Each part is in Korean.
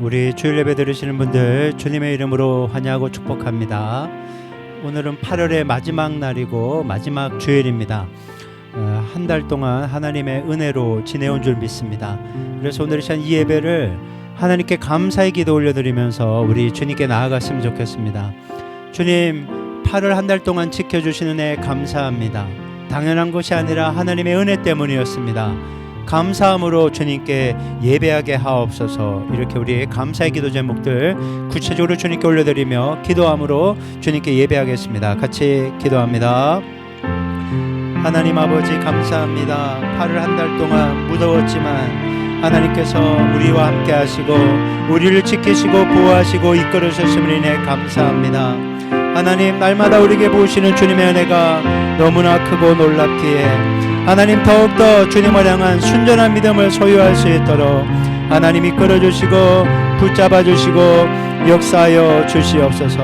우리 주일 예배 들으시는 분들 주님의 이름으로 환영하고 축복합니다. 오늘은 8월의 마지막 날이고 마지막 주일입니다. 한 달 동안 하나님의 은혜로 지내온 줄 믿습니다. 그래서 오늘 이 예배를 하나님께 감사의 기도 올려드리면서 우리 주님께 나아갔으면 좋겠습니다. 주님, 8월 한 달 동안 지켜주신 은혜 감사합니다. 당연한 것이 아니라 하나님의 은혜 때문이었습니다. 감사함으로 주님께 예배하게 하옵소서. 이렇게 우리의 감사의 기도 제목들 구체적으로 주님께 올려드리며 기도함으로 주님께 예배하겠습니다. 같이 기도합니다. 하나님 아버지 감사합니다. 8월 한 달 동안 무더웠지만 하나님께서 우리와 함께 하시고 우리를 지키시고 보호하시고 이끌으셨음을 인해 감사합니다. 하나님, 날마다 우리에게 보시는 주님의 은혜가 너무나 크고 놀랍기에 하나님, 더욱더 주님을 향한 순전한 믿음을 소유할 수 있도록 하나님 이끌어주시고 붙잡아주시고 역사하여 주시옵소서.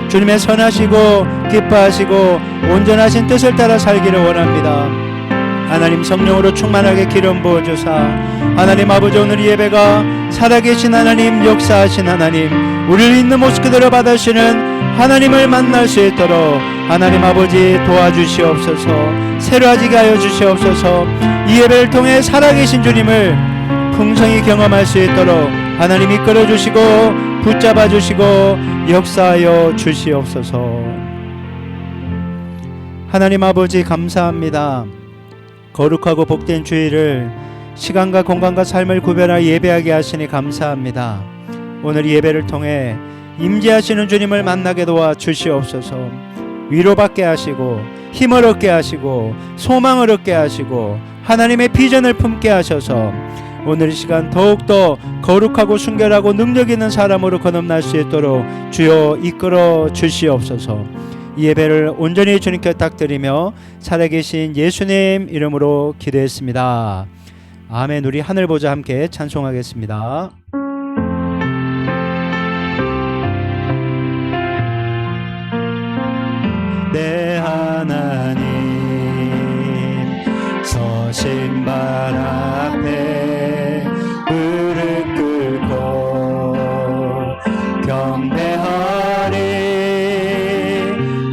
주님의 선하시고 기뻐하시고 온전하신 뜻을 따라 살기를 원합니다. 하나님, 성령으로 충만하게 기름 부어주사 하나님 아버지, 오늘 이 예배가 살아계신 하나님, 역사하신 하나님, 우리를 있는 모습 그대로 받으시는 하나님을 만날 수 있도록 하나님 아버지 도와주시옵소서. 새로워지게 하여 주시옵소서. 이 예배를 통해 살아계신 주님을 풍성히 경험할 수 있도록 하나님 이끌어 주시고 붙잡아 주시고 역사하여 주시옵소서. 하나님 아버지 감사합니다. 거룩하고 복된 주일을 시간과 공간과 삶을 구별하여 예배하게 하시니 감사합니다. 오늘 이 예배를 통해 임재하시는 주님을 만나게 도와 주시옵소서. 위로받게 하시고 힘을 얻게 하시고 소망을 얻게 하시고 하나님의 비전을 품게 하셔서 오늘 이 시간 더욱더 거룩하고 순결하고 능력 있는 사람으로 거듭날 수 있도록 주여 이끌어 주시옵소서. 이 예배를 온전히 주님께 탁드리며 살아계신 예수님 이름으로 기도했습니다. 아멘. 우리 하늘 보좌 함께 찬송하겠습니다. 내 하나님, 서신 발 앞에 무릎 꿇고 경배하리.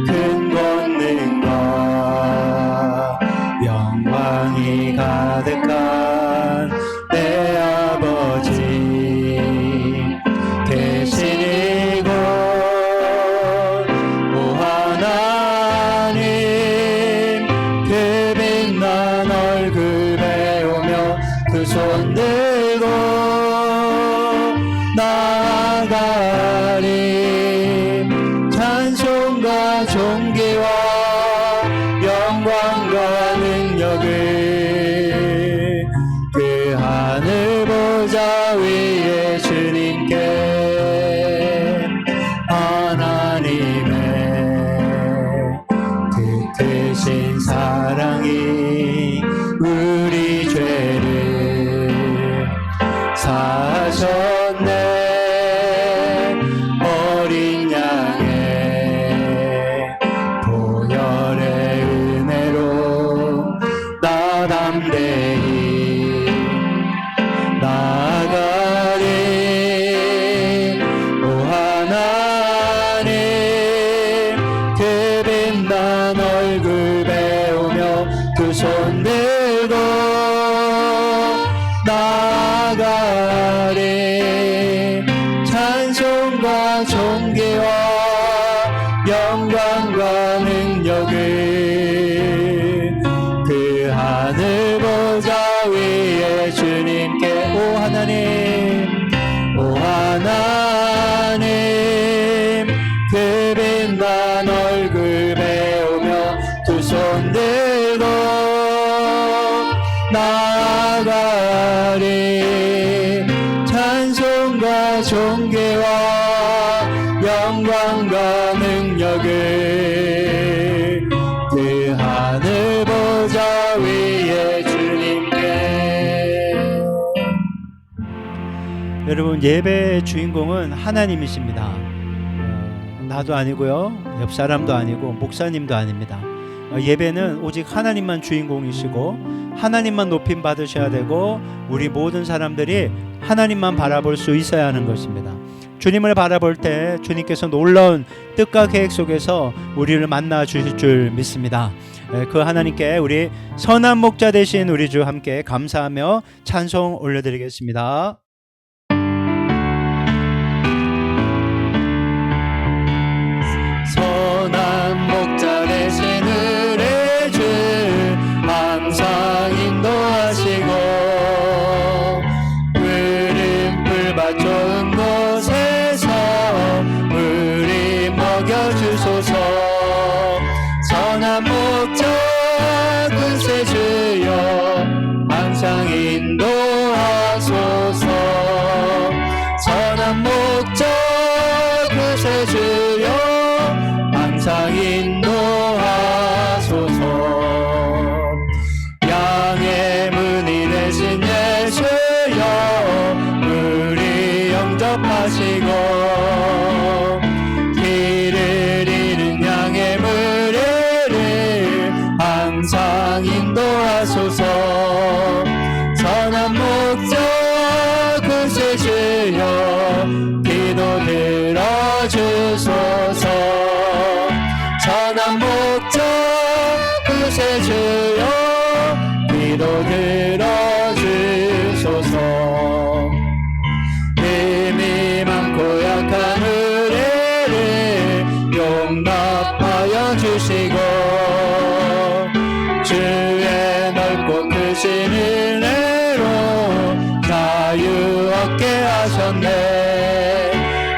큰 권능과 영광이 가득한 내 아버지 계신 이곳, 오 하나님, 그 빛난 얼굴 배우며 그 손 들고 나아가리. 찬송과 존귀와 영광과 능력을 그 하늘 보좌 위에 주님께 하나님의 그 크신 사랑이 우리 죄를 사하셨네. 어린 양의 보혈의 은혜로 나 담대히 나아가리. 오 하나님, 그 빛난 얼굴 배우며 두 손 들고 나아가리. 찬송과 존귀와 영광과 능력을 그 하늘 보좌 위에 주님께. 오 하나님, 오 하나님, 그 빛난 얼굴 배우며 두 손 들고 나아가리. 찬송과 존귀와 영광과 능력을 그 하늘 보좌 위에 주님께. 여러분, 예배의 주인공은 하나님이십니다. 나도 아니고요, 옆 사람도 아니고 목사님도 아닙니다. 예배는 오직 하나님만 주인공이시고 하나님만 높임 받으셔야 되고 우리 모든 사람들이 하나님만 바라볼 수 있어야 하는 것입니다. 주님을 바라볼 때 주님께서 놀라운 뜻과 계획 속에서 우리를 만나 주실 줄 믿습니다. 그 하나님께 우리 선한 목자 되신 우리 주 함께 감사하며 찬송 올려드리겠습니다. 선한 목자 되신 우리 주 항상 인도하시고 푸른 풀밭 좋은 곳에서 우리 먹여주소서. 선한 목자 군세 주여 항상 인도하소서. 선한 목자 군세 주여 항상 인도하소서. 양의 문이 되신 예수여 우리 영접하시고 길을 잃은 양의 무리를 항상 인도하소서. 선한 목자 구세 주여 기도 들어주소서. 선한 목자 구세 주여 기도 들어주소서. 힘이 많고 약한 우리를 용납하여 주시고 주의 넓고 크신 은혜로 자유 얻게 하셨네.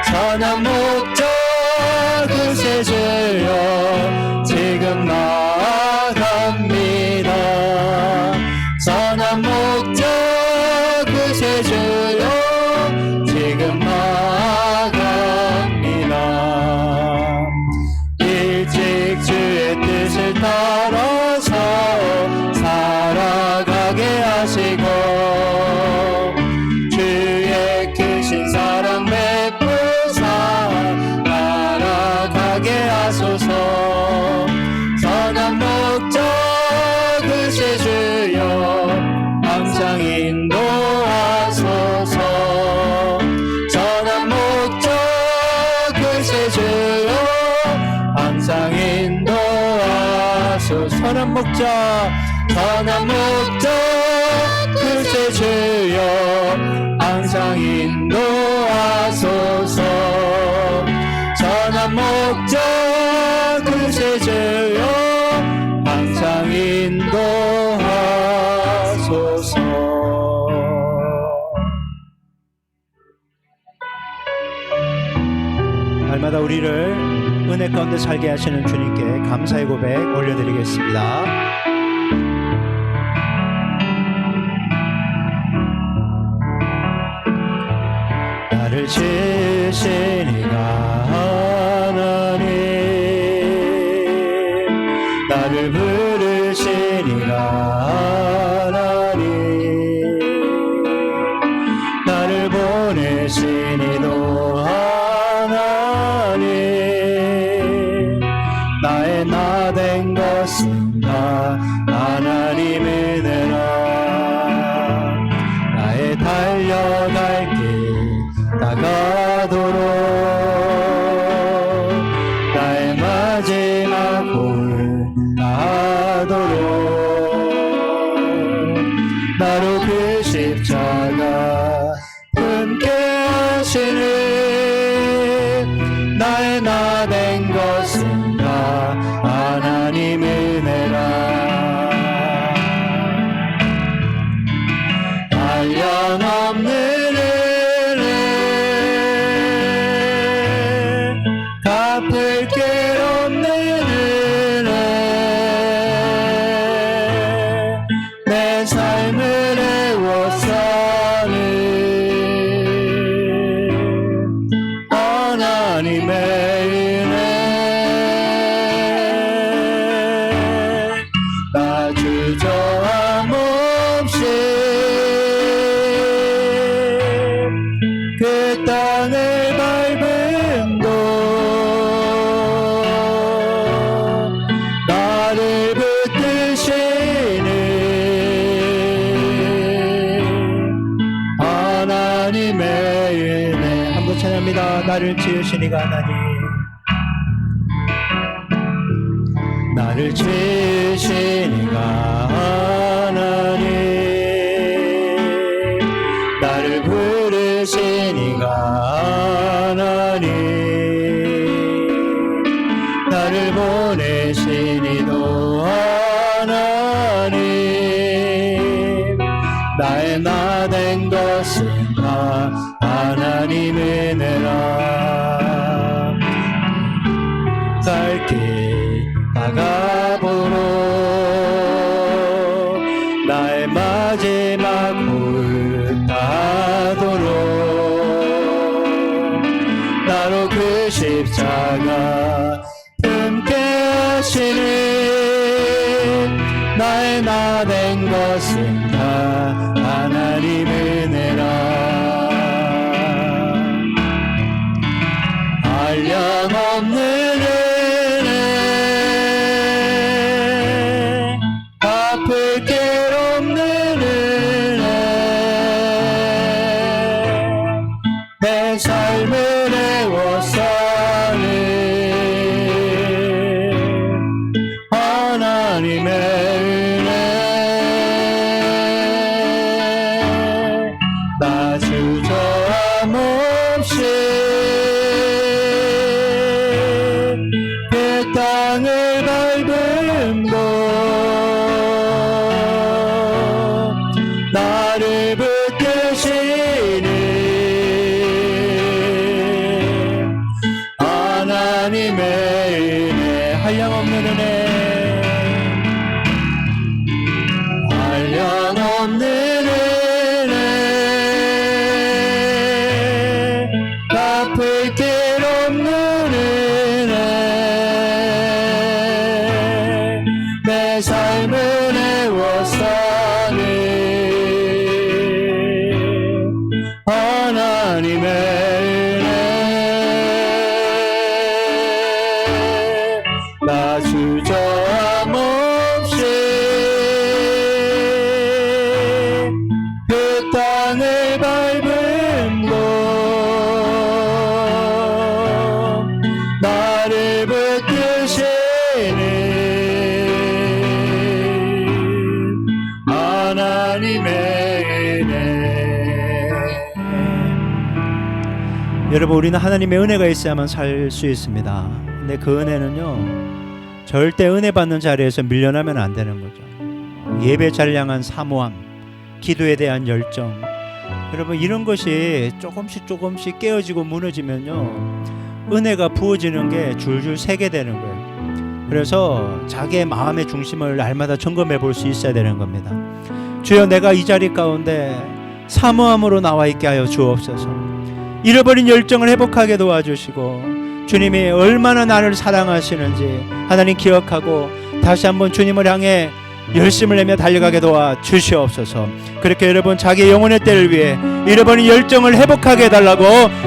선한 목자 구세 주여 지금 나아갑니다. 선한 목자 구세 주여 지금 나아갑니다. 일찍 주의 뜻을 따라서 살아가게 하시고 주의 크신 사랑 베푸사 날아가게 하소서. 선한 목자 구세 주여 항상 인도하소서. 선한 목자 구세 주여 항상 인도하소서. 선한 목자 구세 주여 항상 인도하소서. 선한 목자 구세 주여 항상 인도하소서. 날마다 우리를 은혜 가운데 살게 하시는 주님께 감사의 고백 올려드리겠습니다. 나를 지으시니가 하나님 나를 부르시니가 하나님 나를 보내시니도 하나님 나의 나 된 것은 다 하나님 은혜라. 나의 달려갈 길 나가도록 나의 마지막 골 나도록 나로 그 십자가 품게 하시는 나의 나 된 것은 다 하나님 은혜라. 한량없는 은혜 갚을 게 없는 은혜 내 삶을 애워싸는 하나님의 은혜 나 주저함 없이 그 땅을 밟음도 나를 붙드시는 하나님 찬양합니다. 나를 지으신 이가 하나님, 나를 지으신 이가 하나님, 나를 부르신 이가 하나님, 나를 보내신 이도 하나님, 나의 나 된 것은 다 하나님의 은혜라. 갈길 다가보러 나의 마지막 홀 다하도록 나로 그 십자가 듬게 하시는 나의 나 된 것은 다 하나님의 은혜라. 한량없는 은혜, 갚을 길 없는 은혜, 내 삶을 애워싸는 하나님의 은혜, 나 주저함 없이 그 땅을 밟음도 나를 붙드시는 하나님의 은혜, 한량없는 은혜, 한량없는 은혜, 갚을 길 없는 은혜, 내 삶을 애워싸는 하나님의 은혜, 나 주저함 없이 그 땅을 밟음도 나를 붙드시는 하나님의 은혜. 여러분, 우리는 하나님의 은혜가 있어야만 살 수 있습니다. 근데 그 은혜는요, 절대 은혜 받는 자리에서 밀려나면 안 되는 거죠. 예배 잘 향한 사모함, 기도에 대한 열정, 여러분 이런 것이 조금씩 깨어지고 무너지면요, 은혜가 부어지는 게 줄줄 새게 되는 거예요. 그래서 자기의 마음의 중심을 날마다 점검해 볼 수 있어야 되는 겁니다. 주여, 내가 이 자리 가운데 사모함으로 나와 있게 하여 주옵소서. 잃어버린 열정을 회복하게 도와주시고, 주님이 얼마나 나를 사랑하시는지 하나님 기억하고 다시 한번 주님을 향해 열심을 내며 달려가게 도와주시옵소서. 그렇게 여러분 자기의 영혼의 때를 위해 잃어버린 열정을 회복하게 해달라고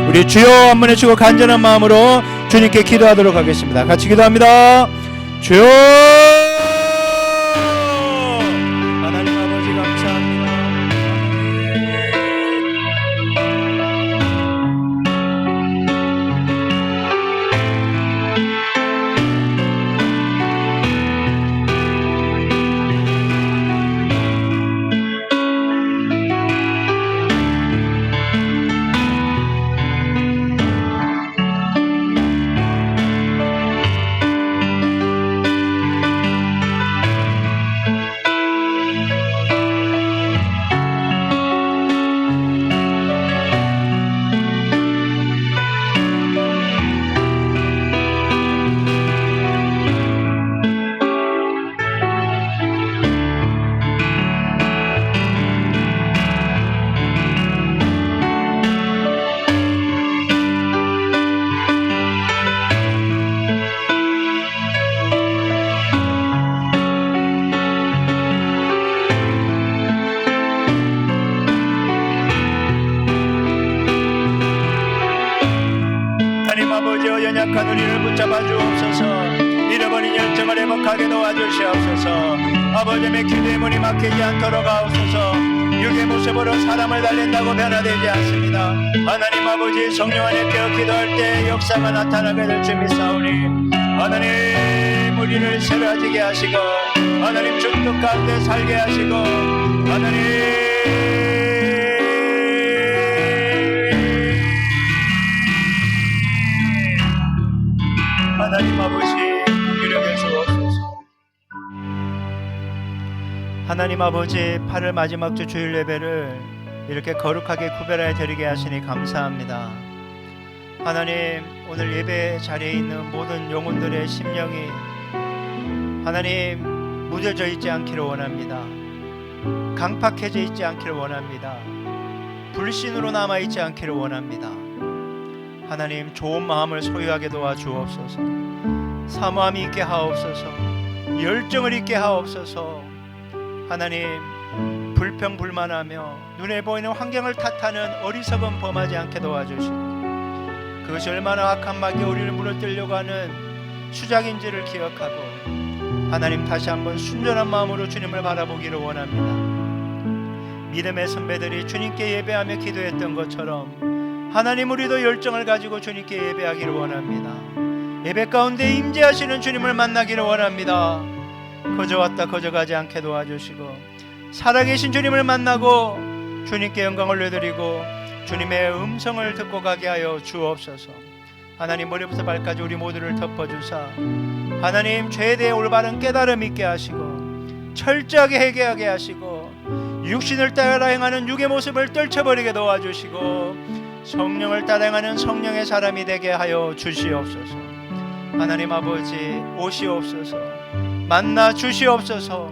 우리 주여 한번 해주고 간절한 마음으로 주님께 기도하도록 하겠습니다. 같이 기도합니다. 주여, 하나님 아버지 감사합니다. 연약한 우리를 붙잡아 주옵소서. 잃어버린 열정을 회복하게 도와주시옵소서. 아버지의 기도의 문이 막히지 않도록 하옵소서. 육의 모습으로 사람을 달린다고 변화되지 않습니다. 하나님 아버지, 성령 안에 깨어 기도할 때 역사가 나타나게 될 줄 믿사오니 하나님 우리를 새로워지게 하시고 하나님 주뜻 가운데 살게 하시고 하나님 아버지 공유력에 주옵소서. 하나님 아버지, 8월 마지막 주 주일 예배를 이렇게 거룩하게 구별하여 드리게 하시니 감사합니다. 하나님, 오늘 예배 자리에 있는 모든 영혼들의 심령이 하나님 무뎌져 있지 않기를 원합니다. 강팍해져 있지 않기를 원합니다. 불신으로 남아있지 않기를 원합니다. 하나님, 좋은 마음을 소유하게 도와주옵소서. 사모함이 있게 하옵소서. 열정을 있게 하옵소서. 하나님, 불평불만하며 눈에 보이는 환경을 탓하는 어리석은 범하지 않게 도와주시고 그것이 얼마나 악한 마귀 우리를 무너뜨리려고 하는 수작인지를 기억하고 하나님 다시 한번 순전한 마음으로 주님을 바라보기를 원합니다. 믿음의 선배들이 주님께 예배하며 기도했던 것처럼 하나님, 우리도 열정을 가지고 주님께 예배하기를 원합니다. 예배 가운데 임재하시는 주님을 만나기를 원합니다. 거저 왔다 거저 가지 않게 도와주시고 살아계신 주님을 만나고 주님께 영광을 올려드리고 주님의 음성을 듣고 가게 하여 주옵소서. 하나님, 머리부터 발까지 우리 모두를 덮어주사 하나님, 죄에 대해 올바른 깨달음 있게 하시고 철저하게 회개하게 하시고 육신을 따라 행하는 육의 모습을 떨쳐버리게 도와주시고 성령을 따라 행하는 성령의 사람이 되게 하여 주시옵소서. 하나님 아버지, 오시옵소서. 만나 주시옵소서.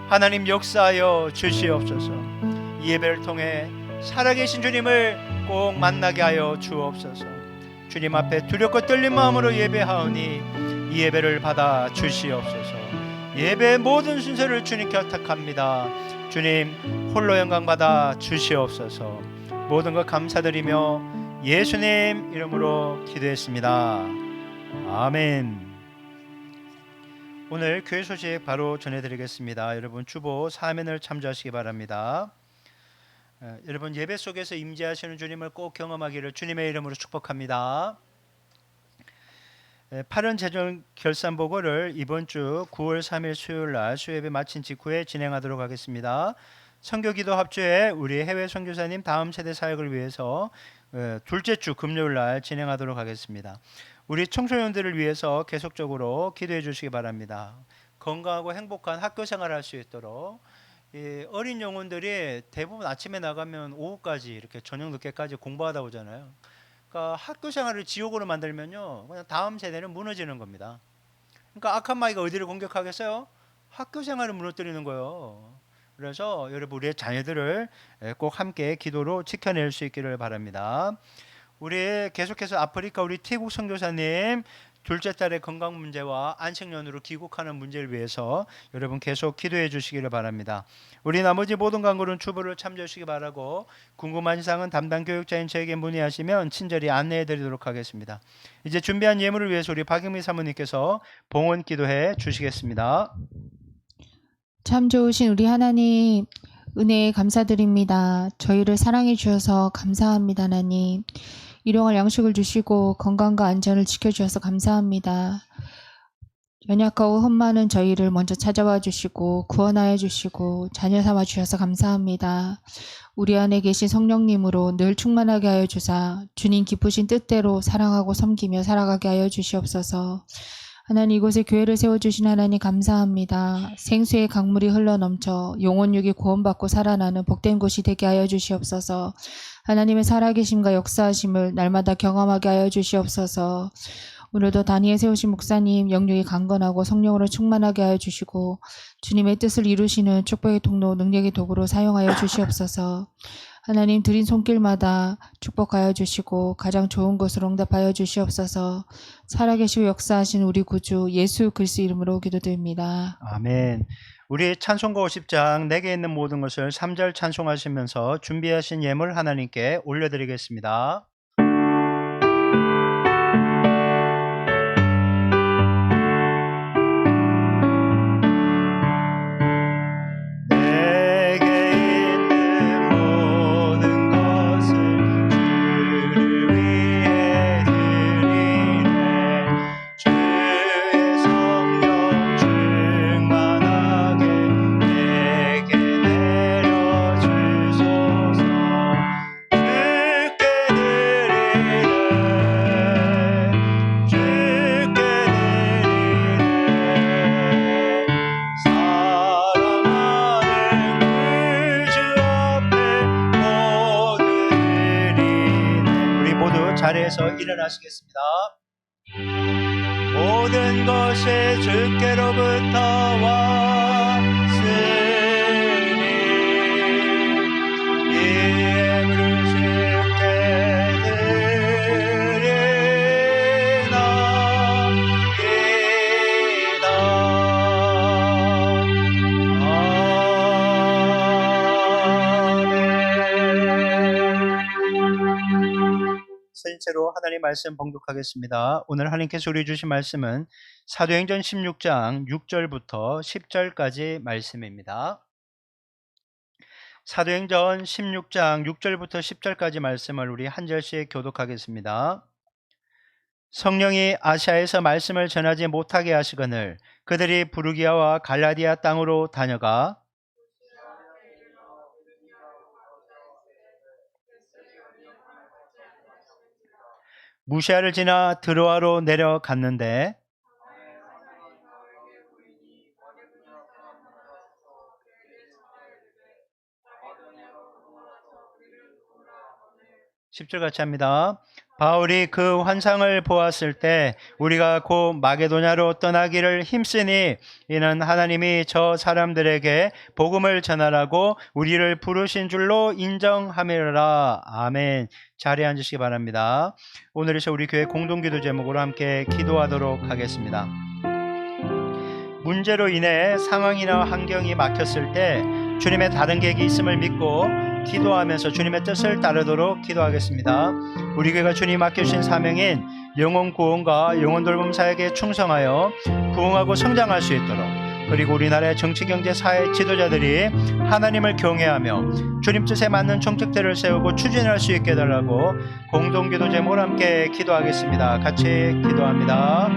하나님, 역사하여 주시옵소서. 이 예배를 통해 살아계신 주님을 꼭 만나게 하여 주옵소서. 주님 앞에 두렵고 떨린 마음으로 예배하오니 이 예배를 받아 주시옵소서. 예배의 모든 순서를 주님께 부탁합니다. 주님 홀로 영광 받아 주시옵소서. 모든 것 감사드리며 예수님 이름으로 기도했습니다. 아멘. 오늘 교회 소식 바로 전해드리겠습니다. 여러분 주보 사면을 참조하시기 바랍니다. 여러분, 예배 속에서 임재하시는 주님을 꼭 경험하기를 주님의 이름으로 축복합니다. 8원 재정 결산 보고를 이번 주 9월 3일 수요일 날 수요예배 마친 직후에 진행하도록 하겠습니다. 선교기도 합주에 우리 해외 선교사님 다음 세대 사역을 위해서 둘째 주 금요일 날 진행하도록 하겠습니다. 우리 청소년들을 위해서 계속적으로 기도해 주시기 바랍니다. 건강하고 행복한 학교 생활을 할 수 있도록. 어린 영혼들이 대부분 아침에 나가면 오후까지 이렇게 저녁 늦게까지 공부하다 오잖아요. 그러니까 학교 생활을 지옥으로 만들면요, 그냥 다음 세대는 무너지는 겁니다. 그러니까 악한 마귀가 어디를 공격하겠어요? 학교 생활을 무너뜨리는 거예요. 그래서 여러분, 우리의 자녀들을 꼭 함께 기도로 지켜낼 수 있기를 바랍니다. 우리 계속해서 아프리카 우리 태국 선교사님 둘째 딸의 건강 문제와 안식년으로 귀국하는 문제를 위해서 여러분 계속 기도해 주시기를 바랍니다. 우리 나머지 모든 간구는 주보를 참조해 주시기 바라고, 궁금한 사항은 담당 교육자인 저에게 문의하시면 친절히 안내해 드리도록 하겠습니다. 이제 준비한 예물을 위해서 우리 박영미 사모님께서 봉헌 기도해 주시겠습니다. 참 좋으신 우리 하나님, 은혜에 감사드립니다. 저희를 사랑해 주셔서 감사합니다. 하나님, 일용할 양식을 주시고 건강과 안전을 지켜주셔서 감사합니다. 연약하고 흠 많은 저희를 먼저 찾아와 주시고 구원하여 주시고 자녀 삼아 주셔서 감사합니다. 우리 안에 계신 성령님으로 늘 충만하게 하여 주사 주님 기쁘신 뜻대로 사랑하고 섬기며 살아가게 하여 주시옵소서. 하나님, 이곳에 교회를 세워주신 하나님 감사합니다. 생수의 강물이 흘러넘쳐 영혼육이 구원받고 살아나는 복된 곳이 되게 하여 주시옵소서. 하나님의 살아계심과 역사하심을 날마다 경험하게 하여 주시옵소서. 오늘도 단위에 세우신 목사님 영육이 강건하고 성령으로 충만하게 하여 주시고 주님의 뜻을 이루시는 축복의 통로 능력의 도구로 사용하여 주시옵소서. 하나님, 드린 손길마다 축복하여 주시고 가장 좋은 것으로 응답하여 주시옵소서. 살아계시고 역사하신 우리 구주 예수 그리스도 이름으로 기도드립니다. 아멘. 우리 찬송가 50장 내게 있는 모든 것을 3절 찬송하시면서 준비하신 예물 하나님께 올려드리겠습니다. 내게 있는 기도로 자리에서 일어나시겠습니다. 모든 것이 주께로부터 왔으니 이 예물을 주께 드리나이다. 선체로 하나님 말씀 봉독하겠습니다. 오늘 하나님께서 우리 주신 말씀은 사도행전 16장 6절부터 10절까지 말씀입니다. 사도행전 16장 6절부터 10절까지 말씀을 우리 한 절씩 교독하겠습니다. 성령이 아시아에서 말씀을 전하지 못하게 하시거늘 그들이 부르기아와 갈라디아 땅으로 다녀가 무시아를 지나 드로아로 내려갔는데 10절 같이 합니다. 바울이 그 환상을 보았을 때 우리가 곧 마게도냐로 떠나기를 힘쓰니 이는 하나님이 저 사람들에게 복음을 전하라고 우리를 부르신 줄로 인정함이라. 아멘. 자리에 앉으시기 바랍니다. 오늘에서 우리 교회 공동기도 제목으로 함께 기도하도록 하겠습니다. 문제로 인해 상황이나 환경이 막혔을 때 주님의 다른 계획이 있음을 믿고 기도하면서 주님의 뜻을 따르도록 기도하겠습니다. 우리 교회가 주님 맡겨주신 사명인 영혼 구원과 영혼 돌봄 사역에 충성하여 부흥하고 성장할 수 있도록, 그리고 우리나라의 정치, 경제, 사회 지도자들이 하나님을 경외하며 주님 뜻에 맞는 정책들을 세우고 추진할 수 있게 해달라고 공동기도 제목으로 함께 기도하겠습니다. 같이 기도합니다.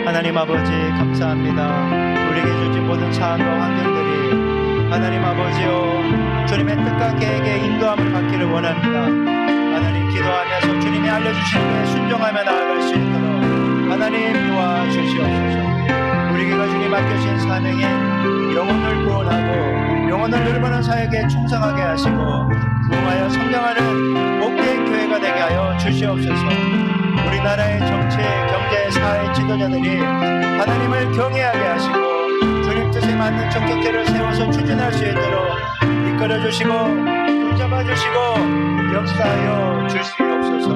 하나님 아버지 감사합니다. 우리에게 주신 모든 사안과 환경들이 하나님 아버지요 주님의 뜻과 계획에 인도함을 받기를 원합니다. 하나님 기도하면서 주님이 알려주신 것에 순종하며 나아갈 수 있도록 하나님 도와주시옵소서. 우리에게 주님 맡겨주신 사명인 영혼을 구원하고 영혼을 누르는 사역에 충성하게 하시고 부흥하여 성장하는 복된 교회가 되게 하여 주시옵소서. 우리나라의 정치, 경제, 사회 지도자들이 하나님을 경외하게 하시고 주님 뜻에 맞는 정책들을 세워서 추진할 수 있도록 이끌어주시고 붙잡아주시고 역사하여 주시옵소서.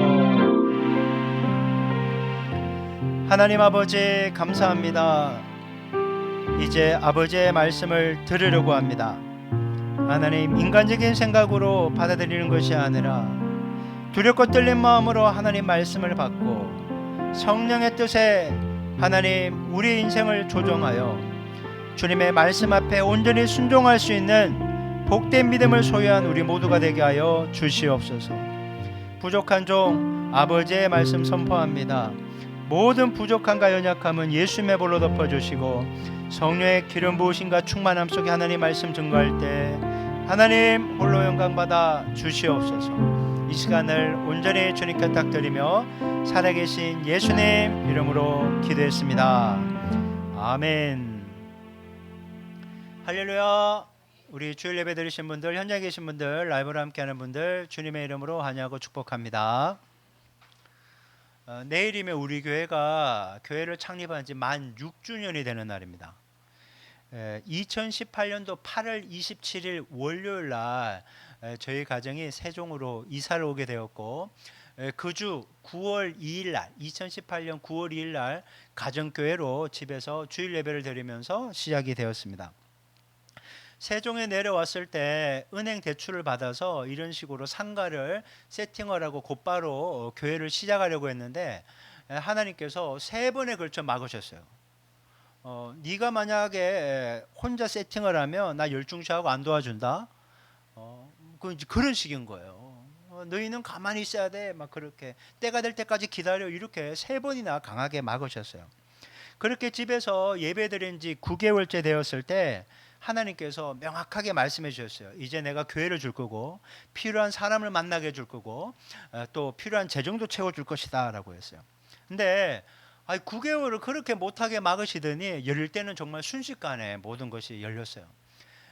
하나님 아버지 감사합니다. 이제 아버지의 말씀을 들으려고 합니다. 하나님, 인간적인 생각으로 받아들이는 것이 아니라 두렵고 떨린 마음으로 하나님 말씀을 받고 성령의 뜻에 하나님 우리 인생을 조정하여 주님의 말씀 앞에 온전히 순종할 수 있는 복된 믿음을 소유한 우리 모두가 되게 하여 주시옵소서. 부족한 종 아버지의 말씀 선포합니다. 모든 부족함과 연약함은 예수님의 볼로 덮어주시고 성령의 기름 부으심과 충만함 속에 하나님 말씀 증거할 때 하나님 홀로 영광받아 주시옵소서. 이 시간을 온전히 주님께 탁드리며 살아계신 예수님 이름으로 기도했습니다. 아멘. 할렐루야. 우리 주일 예배 드리신 분들, 현장에 계신 분들, 라이브로 함께하는 분들 주님의 이름으로 환영하고 축복합니다. 내일이면 우리 교회가 교회를 창립한 지 만 6주년이 되는 날입니다. 2018년도 8월 27일 월요일 날 저희 가정이 세종으로 이사를 오게 되었고 그 주 9월 2일 날 2018년 9월 2일 날 가정교회로 집에서 주일 예배를 드리면서 시작이 되었습니다. 세종에 내려왔을 때 은행 대출을 받아서 이런 식으로 상가를 세팅을 하고 곧바로 교회를 시작하려고 했는데 하나님께서 3번에 걸쳐 막으셨어요. 네가 만약에 혼자 세팅을 하면 나 열중시하고 안 도와준다. 그런 식인 거예요. 너희는 가만히 있어야 돼. 막 그렇게 때가 될 때까지 기다려. 이렇게 3번이나 강하게 막으셨어요. 그렇게 집에서 예배드린 지 9개월째 되었을 때 하나님께서 명확하게 말씀해 주셨어요. 이제 내가 교회를 줄 거고 필요한 사람을 만나게 해줄 거고 또 필요한 재정도 채워줄 것이다 라고 했어요. 근데 9개월을 그렇게 못하게 막으시더니 열릴 때는 정말 순식간에 모든 것이 열렸어요.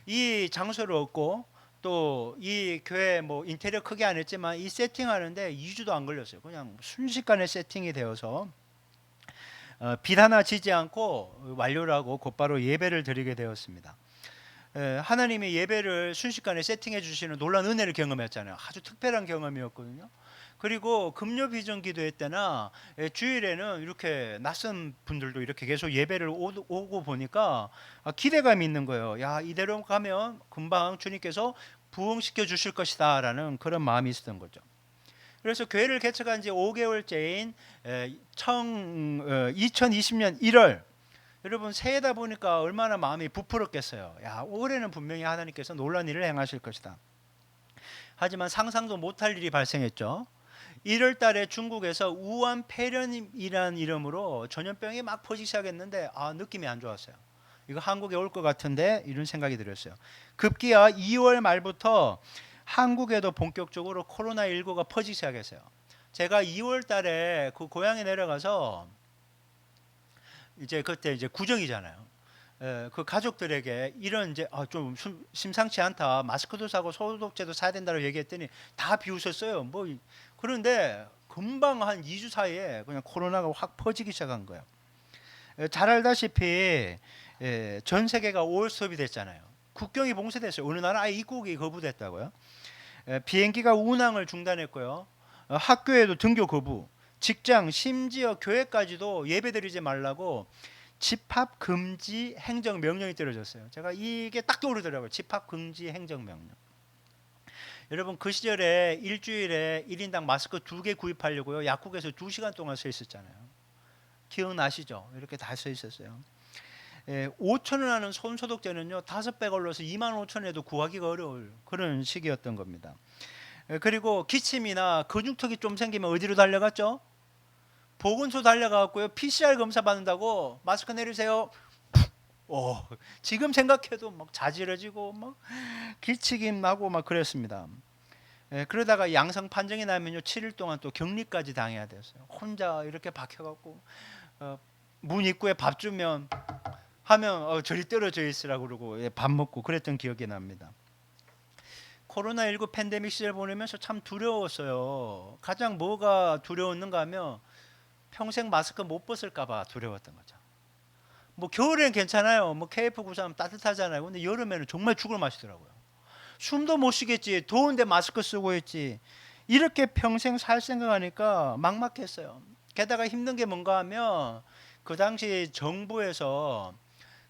이 장소를 얻고 또 이 교회 뭐 인테리어 크게 안 했지만 이 세팅하는데 2주도 안 걸렸어요. 그냥 순식간에 세팅이 되어서 빛 하나 지지 않고 완료를 하고 곧바로 예배를 드리게 되었습니다. 하나님의 예배를 순식간에 세팅해 주시는 놀라운 은혜를 경험했잖아요. 아주 특별한 경험이었거든요. 그리고 금요 비전 기도회 때나 주일에는 이렇게 낯선 분들도 이렇게 계속 예배를 오고 보니까 기대감이 있는 거예요. 야, 이대로 가면 금방 주님께서 부흥시켜 주실 것이다 라는 그런 마음이 있었던 거죠. 그래서 교회를 개척한 지 5개월째인 2020년 1월, 여러분 새해다 보니까 얼마나 마음이 부풀었겠어요. 야, 올해는 분명히 하나님께서 놀라운 일을 행하실 것이다. 하지만 상상도 못할 일이 발생했죠. 1월 달에 중국에서 우한 폐렴이라는 이름으로 전염병이 막 퍼지기 시작했는데 느낌이 안 좋았어요. 이거 한국에 올 것 같은데 이런 생각이 들었어요. 급기야 2월 말부터 한국에도 본격적으로 코로나19가 퍼지기 시작했어요. 제가 2월 달에 그 고향에 내려가서 이제 그때 이제 구정이잖아요. 그 가족들에게 이런 이제 좀 심상치 않다. 마스크도 사고 소독제도 사야 된다고 얘기했더니 다 비웃었어요. 뭐 그런데 금방 한 2주 사이에 그냥 코로나가 확 퍼지기 시작한 거예요. 잘 알다시피 전 세계가 5월 수업이 됐잖아요. 국경이 봉쇄됐어요. 어느 나라 아예 입국이 거부됐다고요. 비행기가 운항을 중단했고요. 학교에도 등교 거부, 직장 심지어 교회까지도 예배드리지 말라고 집합 금지 행정 명령이 떨어졌어요. 제가 이게 딱 떠오르더라고요. 집합 금지 행정 명령. 여러분 그 시절에 일주일에 1인당 마스크 2개 구입하려고요. 약국에서 2시간 동안 서 있었잖아요. 기억나시죠? 이렇게 다 서 있었어요. 5,000원 하는 손소독제는요 5배 걸러서 25,000원에도 구하기가 어려울 그런 시기였던 겁니다. 그리고 기침이나 근육턱이 좀 생기면 어디로 달려갔죠? 보건소 달려가고요. PCR 검사 받는다고 마스크 내리세요. 지금 생각해도 막 자지러지고 막 기침이 나고 막 그랬습니다. 그러다가 양성 판정이 나면요 7일 동안 또 격리까지 당해야 됐어요. 혼자 이렇게 박혀갖고 문 입구에 밥 주면 하면 저리 떨어져 있으라고 그러고 밥 먹고 그랬던 기억이 납니다. 코로나19 팬데믹 시절 보내면서 참 두려웠어요. 가장 뭐가 두려웠는가 하면 평생 마스크 못 벗을까 봐 두려웠던 거죠. 뭐 겨울에는 괜찮아요. 뭐 KF93 따뜻하잖아요. 근데 여름에는 정말 죽을 맛이더라고요. 숨도 못 쉬겠지. 더운데 마스크 쓰고 있지. 이렇게 평생 살 생각하니까 막막했어요. 게다가 힘든 게 뭔가 하면 그 당시 정부에서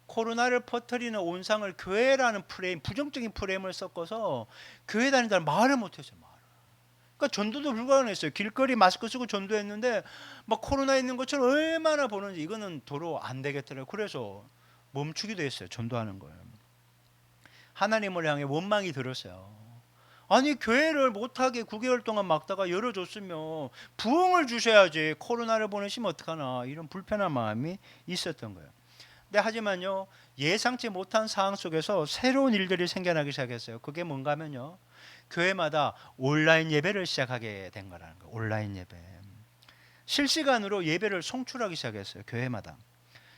코로나를 퍼뜨리는 온상을 교회라는 프레임, 부정적인 프레임을 섞어서 교회 다닌다는 말을 못했어요. 그러니까 전도도 불가능했어요. 길거리 마스크 쓰고 전도했는데 막 코로나 있는 것처럼 얼마나 보는지 이거는 도로 안 되겠더라고요. 그래서 멈추기도 했어요. 전도하는 거예요. 하나님을 향해 원망이 들었어요. 아니 교회를 못하게 9개월 동안 막다가 열어줬으면 부흥을 주셔야지 코로나를 보내시면 어떡하나 이런 불편한 마음이 있었던 거예요. 근데 하지만요 예상치 못한 상황 속에서 새로운 일들이 생겨나기 시작했어요. 그게 뭔가 하면요 교회마다 온라인 예배를 시작하게 된 거라는 거예요. 온라인 예배. 실시간으로 예배를 송출하기 시작했어요. 교회마다.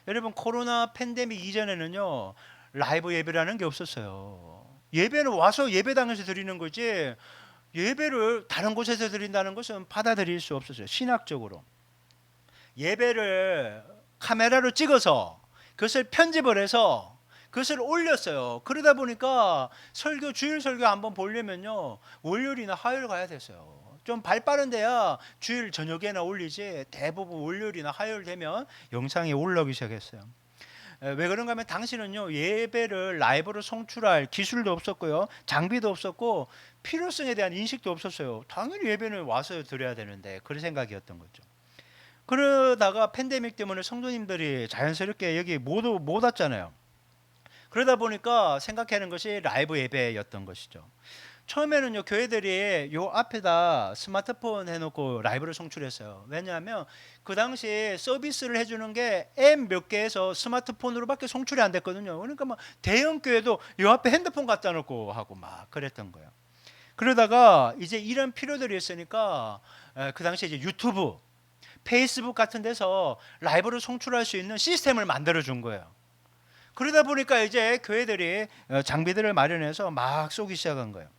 여러분 코로나 팬데믹 이전에는요 라이브 예배라는 게 없었어요. 예배는 와서 예배당에서 드리는 거지 예배를 다른 곳에서 드린다는 것은 받아들일 수 없었어요. 신학적으로. 예배를 카메라로 찍어서 그것을 편집을 해서 그것을 올렸어요. 그러다 보니까 주일 설교 한번 보려면요 월요일이나 화요일 가야 됐어요. 좀 발 빠른 데야 주일 저녁에나 올리지 대부분 월요일이나 화요일 되면 영상이 올라오기 시작했어요. 왜 그런가 하면 당시는요 예배를 라이브로 송출할 기술도 없었고요 장비도 없었고 필요성에 대한 인식도 없었어요. 당연히 예배는 와서 드려야 되는데 그런 생각이었던 거죠. 그러다가 팬데믹 때문에 성도님들이 자연스럽게 여기 못 왔잖아요. 그러다 보니까 생각하는 것이 라이브 예배였던 것이죠. 처음에는요 교회들이 요 앞에다 스마트폰 해놓고 라이브를 송출했어요. 왜냐하면 그 당시에 서비스를 해주는 게 앱 몇 개에서 스마트폰으로밖에 송출이 안 됐거든요. 그러니까 막 대형 교회도 요 앞에 핸드폰 갖다 놓고 하고 막 그랬던 거예요. 그러다가 이제 이런 필요들이 있으니까 그 당시에 이제 유튜브, 페이스북 같은 데서 라이브를 송출할 수 있는 시스템을 만들어 준 거예요. 그러다 보니까 이제 교회들이 장비들을 마련해서 막 쏘기 시작한 거예요.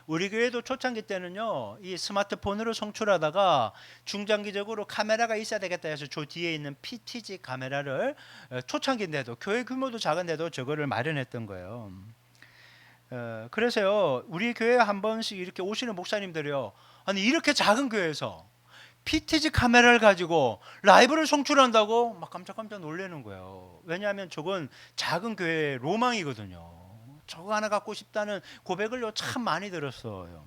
우리 교회도 초창기 때는요, 이 스마트폰으로 송출하다가 중장기적으로 카메라가 있어야 되겠다 해서 저 뒤에 있는 PTZ 카메라를 초창기인데도, 교회 규모도 작은데도 저거를 마련했던 거예요. 그래서요, 우리 교회에 한 번씩 이렇게 오시는 목사님들이요, 아니 이렇게 작은 교회에서 PTZ 카메라를 가지고 라이브를 송출한다고 막 깜짝깜짝 놀라는 거예요. 왜냐하면 저건 작은 교회의 로망이거든요. 저거 하나 갖고 싶다는 고백을요 참 많이 들었어요.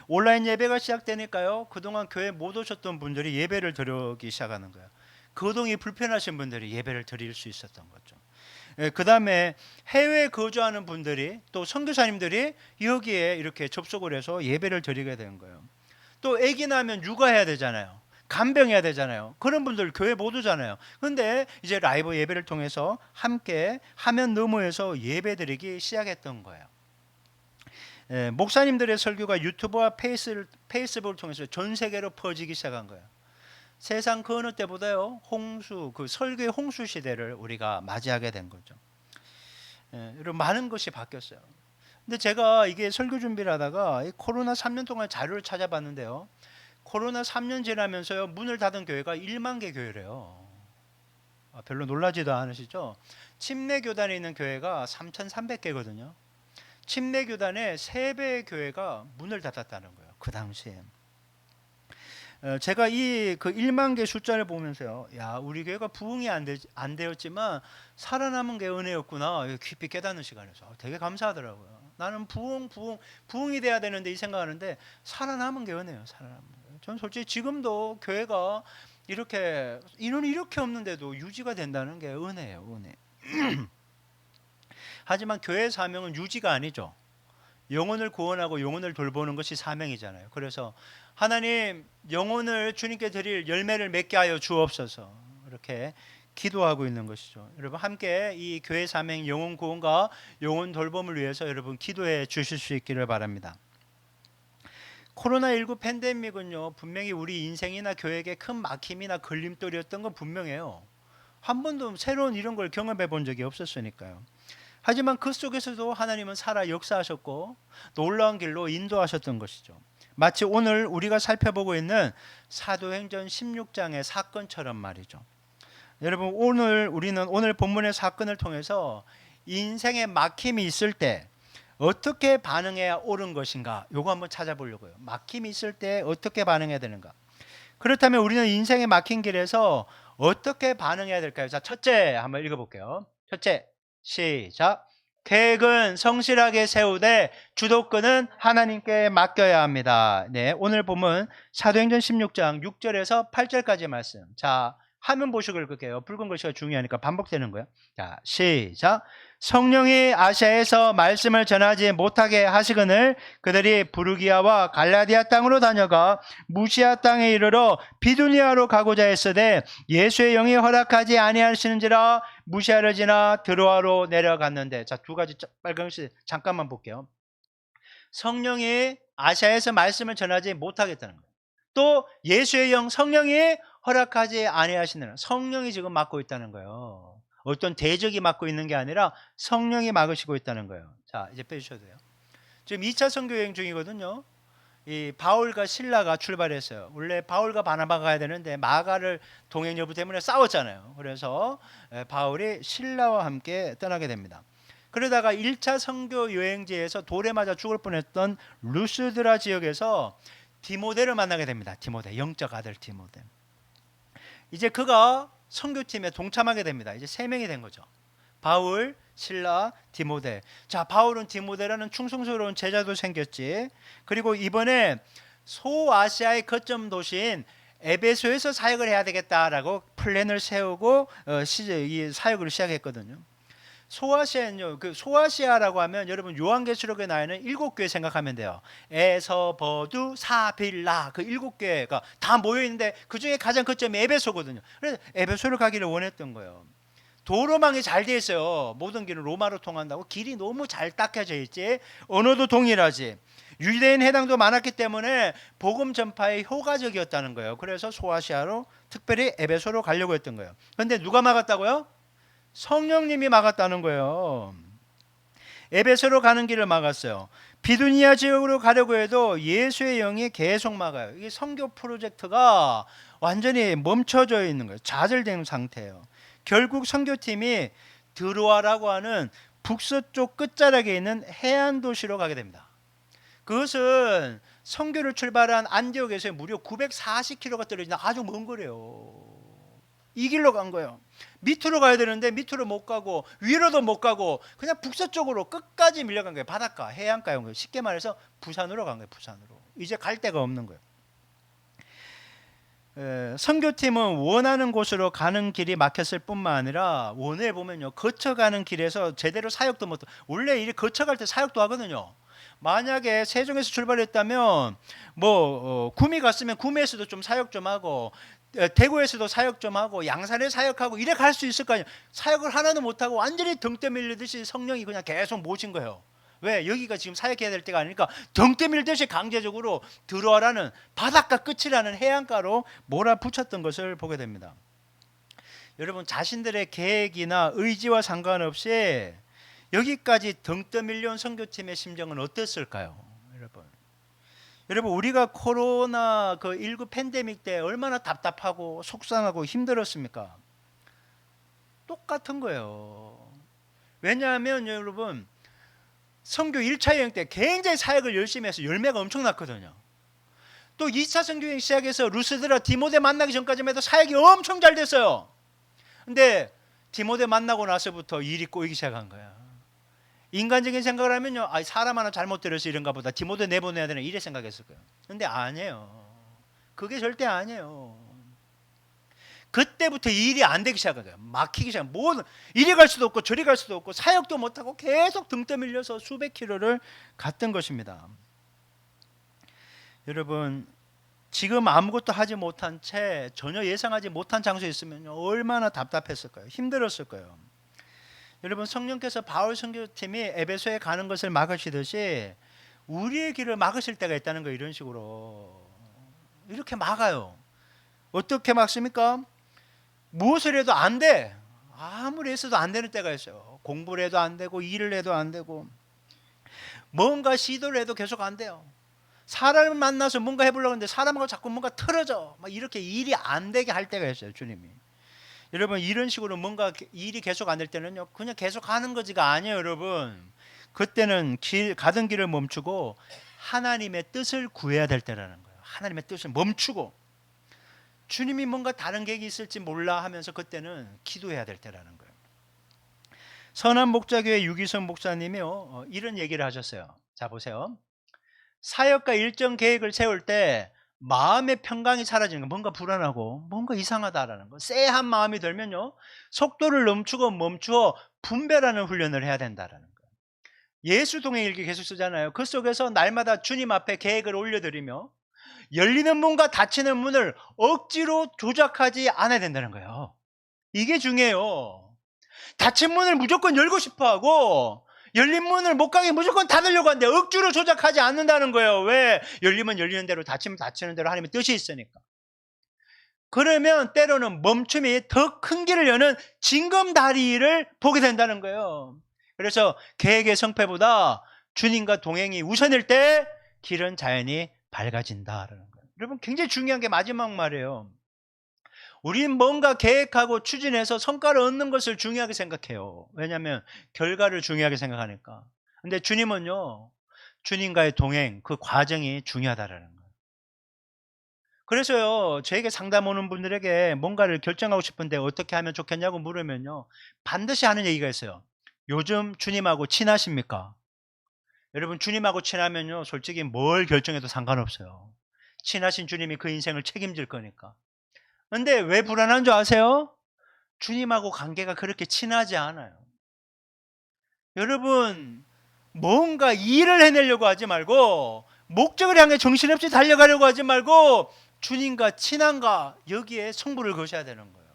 온라인 예배가 시작되니까요, 그동안 교회 못 오셨던 분들이 예배를 드리기 시작하는 거예요. 거동이 불편하신 분들이 예배를 드릴 수 있었던 거죠. 그 다음에 해외에 거주하는 분들이, 또 선교사님들이 여기에 이렇게 접속을 해서 예배를 드리게 된 거예요. 또 아기 낳으면 육아해야 되잖아요. 간병해야 되잖아요. 그런 분들 교회 못 오잖아요. 근데 이제 라이브 예배를 통해서 함께 화면 너머에서 예배 드리기 시작했던 거예요. 목사님들의 설교가 유튜브와 페이스북을 통해서 전 세계로 퍼지기 시작한 거예요. 세상 그 어느 때보다요, 그 설교의 홍수 시대를 우리가 맞이하게 된 거죠. 여러분, 많은 것이 바뀌었어요. 근데 제가 이게 설교 준비를 하다가 이 코로나 3년 동안 자료를 찾아봤는데요, 코로나 3년 지나면서요, 문을 닫은 교회가 1만 개 교회래요. 별로 놀라지도 않으시죠? 침례 교단에 있는 교회가 3,300개거든요. 침례 교단의 3배의 교회가 문을 닫았다는 거예요, 그 당시에. 제가 이 그 1만 개 숫자를 보면서요, 야, 우리 교회가 부흥이 안 되었지만 살아남은 게 은혜였구나, 깊이 깨닫는 시간에서 되게 감사하더라고요. 나는 부흥이 돼야 되는데 이 생각하는데 살아남은 게 은혜예요. 살아남은 게. 전 솔직히 지금도 교회가 이렇게 인원이 이렇게 없는데도 유지가 된다는 게 은혜예요, 은혜. 하지만 교회의 사명은 유지가 아니죠. 영혼을 구원하고 영혼을 돌보는 것이 사명이잖아요. 그래서 하나님, 영혼을 주님께 드릴 열매를 맺게 하여 주옵소서, 이렇게 기도하고 있는 것이죠. 여러분, 함께 이 교회 사명 영혼 구원과 영혼 돌봄을 위해서 여러분 기도해 주실 수 있기를 바랍니다. 코로나19 팬데믹은요, 분명히 우리 인생이나 교회에게 큰 막힘이나 걸림돌이었던 건 분명해요. 한 번도 새로운 이런 걸 경험해 본 적이 없었으니까요. 하지만 그 속에서도 하나님은 살아 역사하셨고 놀라운 길로 인도하셨던 것이죠. 마치 오늘 우리가 살펴보고 있는 사도행전 16장의 사건처럼 말이죠. 여러분, 우리는 오늘 본문의 사건을 통해서 인생에 막힘이 있을 때 어떻게 반응해야 옳은 것인가, 요거 한번 찾아보려고요. 막힘이 있을 때 어떻게 반응해야 되는가. 그렇다면 우리는 인생의 막힌 길에서 어떻게 반응해야 될까요? 자, 첫째 한번 읽어볼게요. 첫째, 시작. 계획은 성실하게 세우되 주도권은 하나님께 맡겨야 합니다. 네, 오늘 보면 사도행전 16장 6절에서 8절까지 말씀. 자, 화면 보시고 읽을게요. 붉은 글씨가 중요하니까 반복되는 거예요. 자, 시작. 성령이 아시아에서 말씀을 전하지 못하게 하시거늘 그들이 부르기아와 갈라디아 땅으로 다녀가 무시아 땅에 이르러 비두니아로 가고자 했으되 예수의 영이 허락하지 아니하시는지라 무시아를 지나 드로아로 내려갔는데. 자, 두 가지 빨간 글씨 잠깐만 볼게요. 성령이 아시아에서 말씀을 전하지 못하겠다는 거예요. 또 예수의 영, 성령이 허락하지 아니하시는, 성령이 지금 막고 있다는 거예요. 어떤 대적이 막고 있는 게 아니라 성령이 막으시고 있다는 거예요. 자, 이제 빼주셔도 돼요. 지금 2차 선교 여행 중이거든요. 이 바울과 실라가 출발했어요. 원래 바울과 바나바가 가야 되는데 마가를 동행 여부 때문에 싸웠잖아요. 그래서 바울이 실라와 함께 떠나게 됩니다. 그러다가 1차 선교 여행지에서 돌에 맞아 죽을 뻔했던 루스드라 지역에서 디모데를 만나게 됩니다. 디모데, 영적 아들 디모데. 이제 그가 선교팀에 동참하게 됩니다. 이제 3명이 된 거죠. 바울, 실라, 디모데. 자, 바울은 디모데라는 충성스러운 제자도 생겼지. 그리고 이번에 소아시아의 거점 도시인 에베소에서 사역을 해야 되겠다라고 플랜을 세우고 이 사역을 시작했거든요. 소아시아는요, 그 소아시아라고 하면 여러분 요한계시록에 나와 있는 7교회 생각하면 돼요. 에서, 버두, 사빌라, 그 7교회가 다 모여 있는데 그 중에 가장 거점이 에베소거든요. 그래서 에베소를 가기를 원했던 거예요. 도로망이 잘 돼 있어요. 모든 길은 로마로 통한다고 길이 너무 잘 닦여져 있지. 언어도 동일하지. 유대인 해당도 많았기 때문에 복음 전파에 효과적이었다는 거예요. 그래서 소아시아로, 특별히 에베소로 가려고 했던 거예요. 그런데 누가 막았다고요? 성령님이 막았다는 거예요. 에베소로 가는 길을 막았어요. 비두니아 지역으로 가려고 해도 예수의 영이 계속 막아요. 이게 선교 프로젝트가 완전히 멈춰져 있는 거예요. 좌절된 상태예요. 결국 선교팀이 드로아라고 하는 북서쪽 끝자락에 있는 해안 도시로 가게 됩니다. 그것은 선교를 출발한 안디옥에서 무려 940km가 떨어진 아주 먼 거래요. 이 길로 간 거예요. 밑으로 가야 되는데 밑으로 못 가고 위로도 못 가고 그냥 북서쪽으로 끝까지 밀려간 거예요. 바닷가, 해안가에 온 거예요. 쉽게 말해서 부산으로 간 거예요. 부산으로. 이제 갈 데가 없는 거예요. 선교팀은 원하는 곳으로 가는 길이 막혔을 뿐만 아니라 원에 보면요, 거쳐가는 길에서 제대로 사역도 못. 원래 이 거쳐갈 때 사역도 하거든요. 만약에 세종에서 출발했다면 구미 갔으면 구미에서도 좀 사역 좀 하고 대구에서도 사역 좀 하고 양산에 사역하고 이래 갈 수 있을 거 아니에요. 사역을 하나도 못하고 완전히 등 떠밀리듯이 성령이 그냥 계속 모신 거예요. 왜? 여기가 지금 사역해야 될 때가 아니니까 등 떠밀듯이 강제적으로 들어와라는 바닷가 끝이라는 해안가로 몰아붙였던 것을 보게 됩니다. 여러분, 자신들의 계획이나 의지와 상관없이 여기까지 등 떠밀려온 선교팀의 심정은 어땠을까요? 여러분, 우리가 코로나 19 팬데믹 때 얼마나 답답하고 속상하고 힘들었습니까? 똑같은 거예요. 왜냐하면 여러분, 선교 1차 여행 때 굉장히 사역을 열심히 해서 열매가 엄청났거든요. 또 2차 선교 여행 시작해서 루스드라 디모데 만나기 전까지만 해도 사역이 엄청 잘 됐어요. 근데 디모데 만나고 나서부터 일이 꼬이기 시작한 거야. 인간적인 생각을 하면요, 사람 하나 잘못 들여서 이런가 보다, 디모데 내보내야 되나 이래 생각했을 거예요. 근데 아니에요. 그게 절대 아니에요. 그때부터 일이 안 되기 시작한 거예요. 막히기 시작. 이리 갈 수도 없고 저리 갈 수도 없고 사역도 못하고 계속 등 떠밀려서 수백 킬로를 갔던 것입니다. 여러분, 지금 아무것도 하지 못한 채 전혀 예상하지 못한 장소에 있으면 얼마나 답답했을까요? 힘들었을 거예요. 여러분, 성령께서 바울 선교팀이 에베소에 가는 것을 막으시듯이 우리의 길을 막으실 때가 있다는 거예요. 이런 식으로 이렇게 막아요. 어떻게 막습니까? 무엇을 해도 안 돼. 아무리 했어도 안 되는 때가 있어요. 공부를 해도 안 되고 일을 해도 안 되고 뭔가 시도를 해도 계속 안 돼요. 사람을 만나서 뭔가 해보려고 하는데 사람하고 자꾸 뭔가 틀어져. 막 이렇게 일이 안 되게 할 때가 있어요. 주님이. 여러분, 이런 식으로 뭔가 일이 계속 안 될 때는요, 그냥 계속 하는 거지가 아니에요. 여러분, 그때는 가던 길을 멈추고 하나님의 뜻을 구해야 될 때라는 거예요. 하나님의 뜻을 멈추고 주님이 뭔가 다른 계획이 있을지 몰라 하면서 그때는 기도해야 될 때라는 거예요. 선한 목자교회 유기선 목사님이요, 이런 얘기를 하셨어요. 자, 보세요. 사역과 일정 계획을 세울 때 마음의 평강이 사라지는 거, 뭔가 불안하고 뭔가 이상하다라는 거, 쎄한 마음이 들면요, 속도를 멈추어 분별하는 훈련을 해야 된다라는 거. 예수 동행 일기 계속 쓰잖아요. 그 속에서 날마다 주님 앞에 계획을 올려드리며 열리는 문과 닫히는 문을 억지로 조작하지 않아야 된다는 거예요. 이게 중요해요. 닫힌 문을 무조건 열고 싶어 하고 열린 문을 못 가게 무조건 닫으려고 하는데 억지로 조작하지 않는다는 거예요. 왜? 열리면 열리는 대로, 닫히면 닫히는 대로 하나님의 뜻이 있으니까. 그러면 때로는 멈춤이 더 큰 길을 여는 징검다리를 보게 된다는 거예요. 그래서 계획의 성패보다 주님과 동행이 우선일 때 길은 자연히 밝아진다라는 거예요. 여러분, 굉장히 중요한 게 마지막 말이에요. 우린 뭔가 계획하고 추진해서 성과를 얻는 것을 중요하게 생각해요. 왜냐하면 결과를 중요하게 생각하니까. 근데 주님은요, 주님과의 동행, 그 과정이 중요하다라는 거예요. 그래서요, 저에게 상담 오는 분들에게 뭔가를 결정하고 싶은데 어떻게 하면 좋겠냐고 물으면요, 반드시 하는 얘기가 있어요. 요즘 주님하고 친하십니까? 여러분, 주님하고 친하면요, 솔직히 뭘 결정해도 상관없어요. 친하신 주님이 그 인생을 책임질 거니까. 근데 왜 불안한 줄 아세요? 주님하고 관계가 그렇게 친하지 않아요. 여러분, 뭔가 일을 해내려고 하지 말고 목적을 향해 정신없이 달려가려고 하지 말고 주님과 친한가, 여기에 승부를 거셔야 되는 거예요.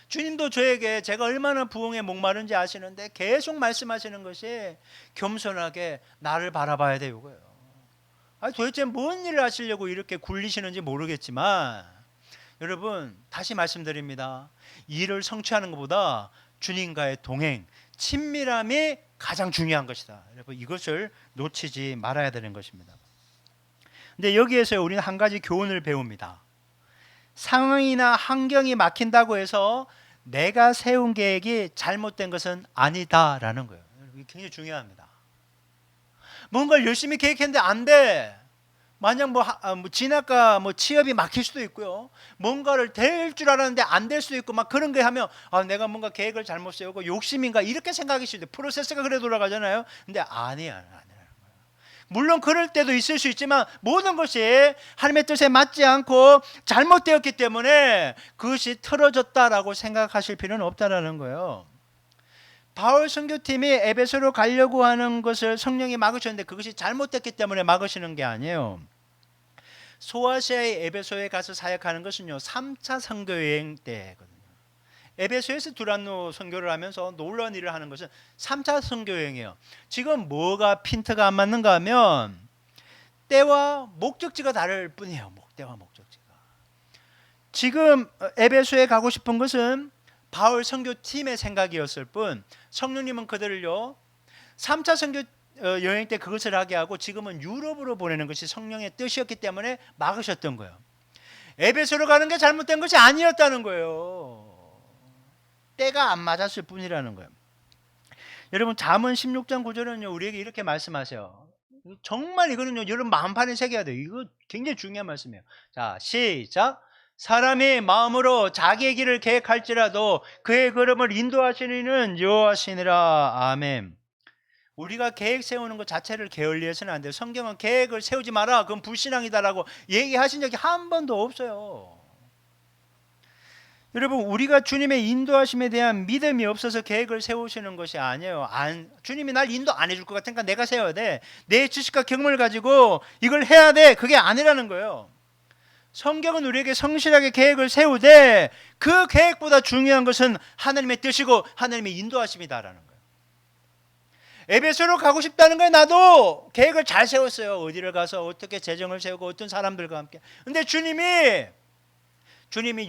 주님도 저에게 제가 얼마나 부흥에 목마른지 아시는데 계속 말씀하시는 것이 겸손하게 나를 바라봐야 돼요. 도대체 뭔 일을 하시려고 이렇게 굴리시는지 모르겠지만 여러분 다시 말씀드립니다. 일을 성취하는 것보다 주님과의 동행, 친밀함이 가장 중요한 것이다. 여러분 이것을 놓치지 말아야 되는 것입니다. 근데 여기에서 우리는 한 가지 교훈을 배웁니다. 상황이나 환경이 막힌다고 해서 내가 세운 계획이 잘못된 것은 아니다라는 거예요. 이게 굉장히 중요합니다. 뭔가를 열심히 계획했는데 안 돼. 만약 뭐 진학과 취업이 막힐 수도 있고요. 뭔가를 될 줄 알았는데 안 될 수도 있고 막 그런 거 하면 내가 뭔가 계획을 잘못 세우고 욕심인가 이렇게 생각이 수도 있어요. 프로세스가 그래 돌아가잖아요. 근데 아니라는 거예요. 물론 그럴 때도 있을 수 있지만 모든 것이 하나님의 뜻에 맞지 않고 잘못되었기 때문에 그것이 틀어졌다라고 생각하실 필요는 없다라는 거예요. 바울 선교팀이 에베소로 가려고 하는 것을 성령이 막으셨는데 그것이 잘못됐기 때문에 막으시는 게 아니에요. 소아시아의 에베소에 가서 사역하는 것은요 3차 선교여행 때거든요. 에베소에서 두란노 선교를 하면서 놀라운 일을 하는 것은 3차 선교여행이에요. 지금 뭐가 핀트가 안 맞는가 하면 때와 목적지가 다를 뿐이에요. 때와 목적지가. 지금 에베소에 가고 싶은 것은 바울 선교팀의 생각이었을 뿐 성령님은 그들을요 3차 선교 여행 때 그것을 하게 하고 지금은 유럽으로 보내는 것이 성령의 뜻이었기 때문에 막으셨던 거예요. 에베소로 가는 게 잘못된 것이 아니었다는 거예요. 때가 안 맞았을 뿐이라는 거예요. 여러분 잠언 16장 9절은요 우리에게 이렇게 말씀하세요. 정말 이거는요 여러분 마음판에 새겨야 돼요. 이거 굉장히 중요한 말씀이에요. 자 시작. 사람이 마음으로 자기의 길을 계획할지라도 그의 걸음을 인도하시는 이는 여호와시니라. 아멘. 우리가 계획 세우는 것 자체를 게을리해서는 안 돼요. 성경은 계획을 세우지 마라 그건 불신앙이다라고 얘기하신 적이 한 번도 없어요. 여러분 우리가 주님의 인도하심에 대한 믿음이 없어서 계획을 세우시는 것이 아니에요. 주님이 날 인도 안 해줄 것 같으니까 내가 세워야 돼. 내 지식과 경험을 가지고 이걸 해야 돼. 그게 아니라는 거예요. 성경은 우리에게 성실하게 계획을 세우되 그 계획보다 중요한 것은 하나님의 뜻이고 하나님의 인도하심이다라는 거예요. 에베소로 가고 싶다는 거예요. 나도 계획을 잘 세웠어요. 어디를 가서 어떻게 재정을 세우고 어떤 사람들과 함께. 근데 주님이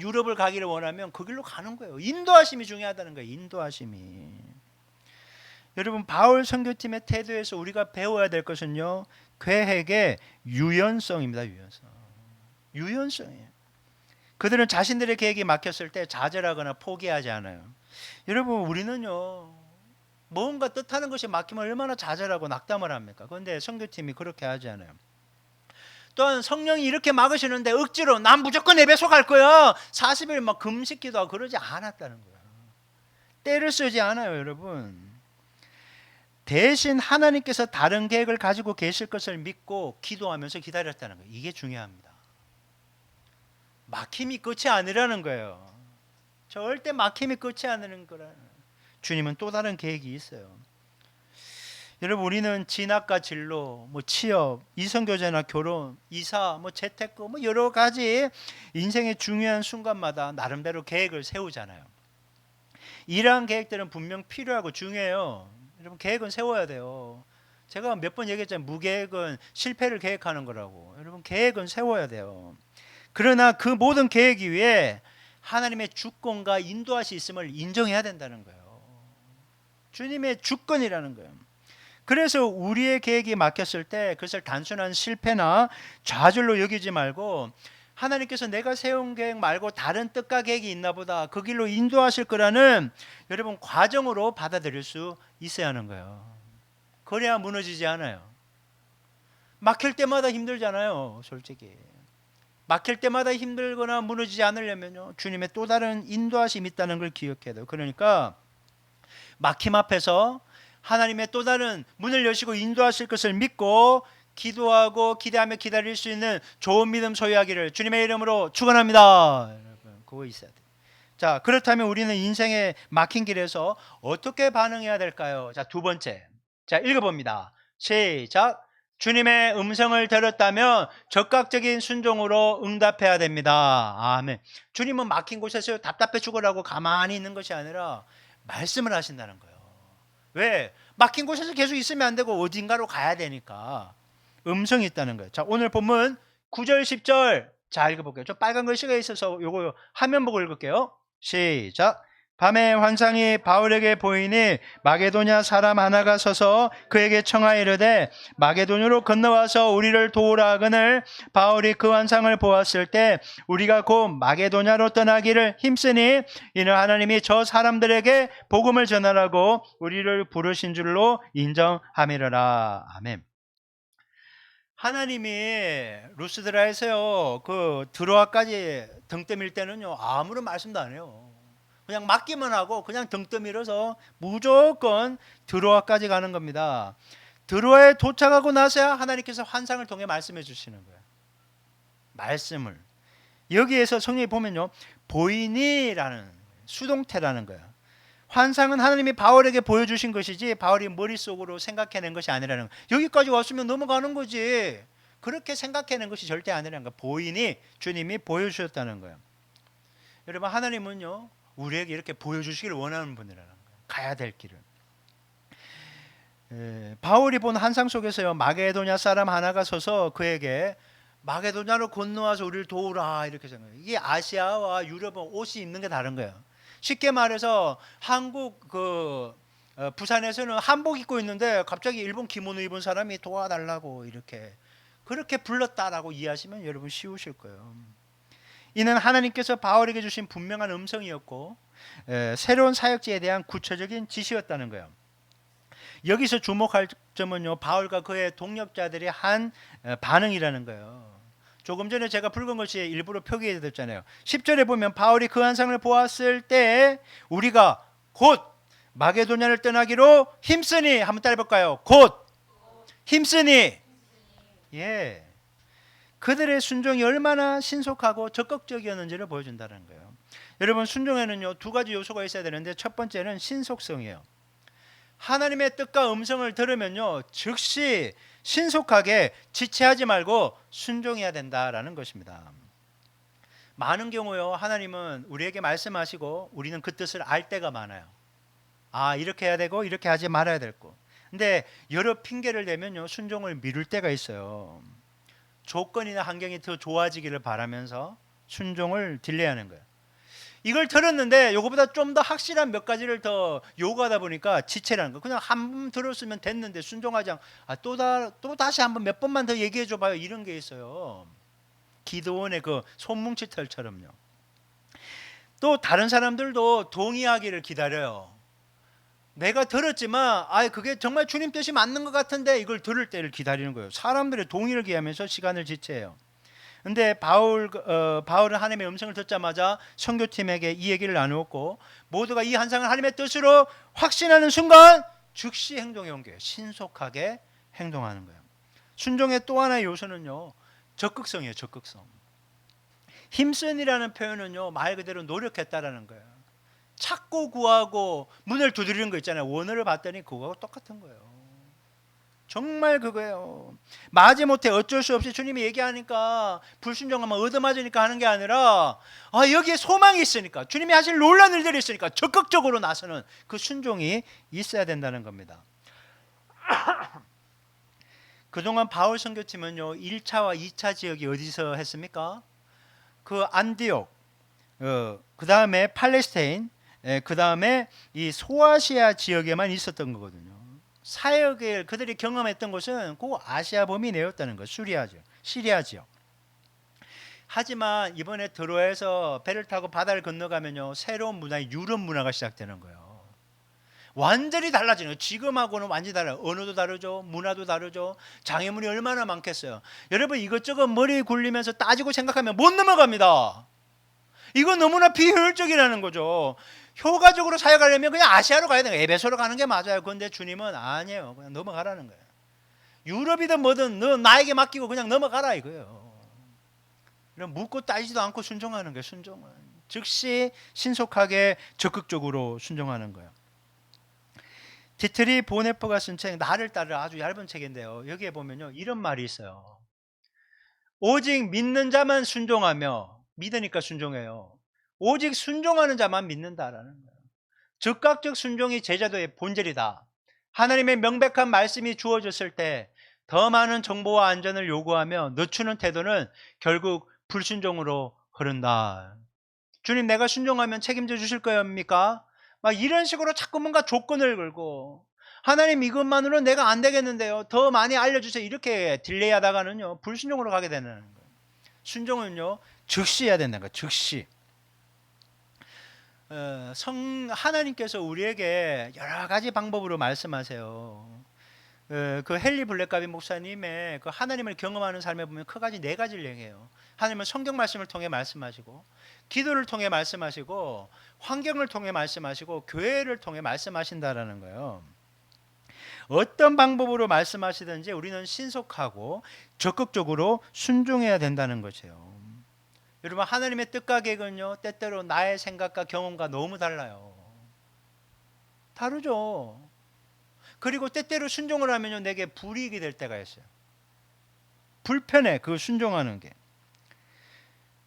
유럽을 가기를 원하면 그 길로 가는 거예요. 인도하심이 중요하다는 거예요. 인도하심이. 여러분 바울 선교팀의 태도에서 우리가 배워야 될 것은요. 계획의 유연성입니다. 유연성이에요. 그들은 자신들의 계획이 막혔을 때 좌절하거나 포기하지 않아요. 여러분 우리는요. 뭔가 뜻하는 것이 막히면 얼마나 좌절하고 낙담을 합니까? 그런데 선교팀이 그렇게 하지 않아요. 또한 성령이 이렇게 막으시는데 억지로 난 무조건 에베소 갈 거야 40일 막 금식기도 하고 그러지 않았다는 거야. 때를 쓰지 않아요. 여러분 대신 하나님께서 다른 계획을 가지고 계실 것을 믿고 기도하면서 기다렸다는 거예요. 이게 중요합니다. 막힘이 끝이 아니라는 거예요. 절대 막힘이 끝이 아니라는 거라. 주님은 또 다른 계획이 있어요. 여러분 우리는 진학과 진로, 취업, 이성교제나 결혼, 이사, 재테크, 여러 가지 인생의 중요한 순간마다 나름대로 계획을 세우잖아요. 이러한 계획들은 분명 필요하고 중요해요. 여러분 계획은 세워야 돼요. 제가 몇 번 얘기했잖아요. 무계획은 실패를 계획하는 거라고. 여러분 계획은 세워야 돼요. 그러나 그 모든 계획 위에 하나님의 주권과 인도하심이 있음을 인정해야 된다는 거예요. 주님의 주권이라는 거예요. 그래서 우리의 계획이 막혔을 때 그것을 단순한 실패나 좌절로 여기지 말고 하나님께서 내가 세운 계획 말고 다른 뜻과 계획이 있나 보다 그 길로 인도하실 거라는 여러분 과정으로 받아들일 수 있어야 하는 거예요. 그래야 무너지지 않아요. 막힐 때마다 힘들잖아요. 솔직히 막힐 때마다 힘들거나 무너지지 않으려면요 주님의 또 다른 인도하심이 있다는 걸 기억해야 돼요. 그러니까 막힘 앞에서 하나님의 또 다른 문을 여시고 인도하실 것을 믿고 기도하고 기대하며 기다릴 수 있는 좋은 믿음 소유하기를 주님의 이름으로 축원합니다. 여러분 그거 있어야 돼요. 자 그렇다면 우리는 인생의 막힌 길에서 어떻게 반응해야 될까요? 자 두 번째 자 읽어봅니다. 시작. 주님의 음성을 들었다면 적극적인 순종으로 응답해야 됩니다. 아멘. 주님은 막힌 곳에서 답답해 죽으라고 가만히 있는 것이 아니라 말씀을 하신다는 거예요. 왜? 막힌 곳에서 계속 있으면 안 되고 어딘가로 가야 되니까 음성이 있다는 거예요. 자 오늘 본문 9절 10절 자, 읽어볼게요. 저 빨간 글씨가 있어서 요거 화면 보고 읽을게요. 시작. 밤에 환상이 바울에게 보이니 마게도냐 사람 하나가 서서 그에게 청하이르되 마게도냐로 건너와서 우리를 도우라 하거늘 바울이 그 환상을 보았을 때 우리가 곧 마게도냐로 떠나기를 힘쓰니 이는 하나님이 저 사람들에게 복음을 전하라고 우리를 부르신 줄로 인정함이러라. 아멘. 하나님이 루스드라에서요 그 드로아까지 등 떠밀 때는요 아무런 말씀도 안 해요. 그냥 맡기만 하고 그냥 등 떠밀어서 무조건 드로아까지 가는 겁니다. 드로아에 도착하고 나서야 하나님께서 환상을 통해 말씀해 주시는 거예요. 말씀을 여기에서 성경에 보면요 보이니라는 수동태라는 거예요. 환상은 하나님이 바울에게 보여주신 것이지 바울이 머릿속으로 생각해낸 것이 아니라는 거예요. 여기까지 왔으면 넘어가는 거지. 그렇게 생각해낸 것이 절대 아니라는 거예요. 보이니 주님이 보여주셨다는 거예요. 여러분 하나님은요 우리에게 이렇게 보여주시기를 원하는 분이라는 거예요. 가야 될 길을. 바울이 본 환상 속에서요 마게도냐 사람 하나가 서서 그에게 마게도냐로 건너와서 우리를 도우라 이렇게 생각해요. 이게 아시아와 유럽은 옷이 입는 게 다른 거예요. 쉽게 말해서 한국 부산에서는 한복 입고 있는데 갑자기 일본 기모노 입은 사람이 도와달라고 이렇게 그렇게 불렀다라고 이해하시면 여러분 쉬우실 거예요. 이는 하나님께서 바울에게 주신 분명한 음성이었고 새로운 사역지에 대한 구체적인 지시였다는 거예요. 여기서 주목할 점은요 바울과 그의 동역자들이 한 반응이라는 거예요. 조금 전에 제가 붉은 글씨에 일부러 표기해 드렸잖아요. 10절에 보면 바울이 그 환상을 보았을 때 우리가 곧 마게도냐를 떠나기로 힘쓰니 한번 따라해볼까요? 곧 힘쓰니 예, 그들의 순종이 얼마나 신속하고 적극적이었는지를 보여준다는 거예요. 여러분 순종에는요 두 가지 요소가 있어야 되는데 첫 번째는 신속성이에요. 하나님의 뜻과 음성을 들으면요 즉시 신속하게 지체하지 말고 순종해야 된다라는 것입니다. 많은 경우요 하나님은 우리에게 말씀하시고 우리는 그 뜻을 알 때가 많아요. 아 이렇게 해야 되고 이렇게 하지 말아야 될 거. 근데 여러 핑계를 대면요 순종을 미룰 때가 있어요. 조건이나 환경이 더 좋아지기를 바라면서 순종을 딜레이하는 거예요. 이걸 들었는데 이거보다 좀 더 확실한 몇 가지를 더 요구하다 보니까 지체라는 거. 그냥 한 번 들었으면 됐는데 순종하지 않고 또 다시 한번 몇 번만 더 얘기해 줘 봐요. 이런 게 있어요. 기드온의 그 손뭉치털처럼요. 또 다른 사람들도 동의하기를 기다려요. 내가 들었지만 그게 정말 주님 뜻이 맞는 것 같은데 이걸 들을 때를 기다리는 거예요. 사람들의 동의를 기하면서 시간을 지체해요. 근데 바울은 하나님의 음성을 듣자마자 선교팀에게 이 얘기를 나누었고 모두가 이 환상을 하나님의 뜻으로 확신하는 순간 즉시 행동에 온 거예요. 신속하게 행동하는 거예요. 순종의 또 하나의 요소는요 적극성이에요. 적극성. 힘쓴이라는 표현은요 말 그대로 노력했다라는 거예요. 찾고 구하고 문을 두드리는 거 있잖아요. 원어를 봤더니 그거하고 똑같은 거예요. 정말 그거예요. 마지못해 어쩔 수 없이 주님이 얘기하니까 불순종하면 얻어맞으니까 하는 게 아니라 여기에 소망이 있으니까 주님이 하실 놀라운 일들이 있으니까 적극적으로 나서는 그 순종이 있어야 된다는 겁니다. 그동안 바울 선교팀은요 1차와 2차 지역이 어디서 했습니까? 그 안디옥, 그 다음에 팔레스타인, 그 다음에 이 소아시아 지역에만 있었던 거거든요. 사역을 그들이 경험했던 곳은 그 아시아 범위 내였다는 거, 시리아 지역. 하지만 이번에 드로아에서 배를 타고 바다를 건너가면요 새로운 문화의 유럽 문화가 시작되는 거예요. 완전히 달라지는 거예요. 지금하고는 완전히 달라요. 언어도 다르죠, 문화도 다르죠. 장애물이 얼마나 많겠어요. 여러분 이것저것 머리 굴리면서 따지고 생각하면 못 넘어갑니다. 이건 너무나 비효율적이라는 거죠. 효과적으로 사역하려면 그냥 아시아로 가야 돼요. 에베소로 가는 게 맞아요. 그런데 주님은 아니에요. 그냥 넘어가라는 거예요. 유럽이든 뭐든 너 나에게 맡기고 그냥 넘어가라 이거예요. 묻고 따지지도 않고 순종하는 거예요. 순종은 즉시 신속하게 적극적으로 순종하는 거예요. 디트리 보네퍼가 쓴 책 나를 따르라 아주 얇은 책인데요. 여기에 보면요 이런 말이 있어요. 오직 믿는 자만 순종하며 믿으니까 순종해요. 오직 순종하는 자만 믿는다라는 거예요. 즉각적 순종이 제자도의 본질이다. 하나님의 명백한 말씀이 주어졌을 때 더 많은 정보와 안전을 요구하며 늦추는 태도는 결국 불순종으로 흐른다. 주님, 내가 순종하면 책임져 주실 겁니까? 막 이런 식으로 자꾸 뭔가 조건을 걸고, 하나님 이것만으로 내가 안 되겠는데요, 더 많이 알려주세요, 이렇게 딜레이 하다가는요 불순종으로 가게 되는 거예요. 순종은요 즉시 해야 된다는 거예요. 즉시. 하나님께서 우리에게 여러 가지 방법으로 말씀하세요. 그 헨리 블랙가비 목사님의 그 하나님을 경험하는 삶에 보면 크가지 네 가지를 얘기해요. 하나님은 성경 말씀을 통해 말씀하시고, 기도를 통해 말씀하시고, 환경을 통해 말씀하시고, 교회를 통해 말씀하신다라는 거예요. 어떤 방법으로 말씀하시든지 우리는 신속하고 적극적으로 순종해야 된다는 것이에요. 여러분, 하나님의 뜻과 계획은요 때때로 나의 생각과 경험과 너무 달라요. 다르죠. 그리고 때때로 순종을 하면요 내게 불이익이 될 때가 있어요. 불편해, 그 순종하는 게.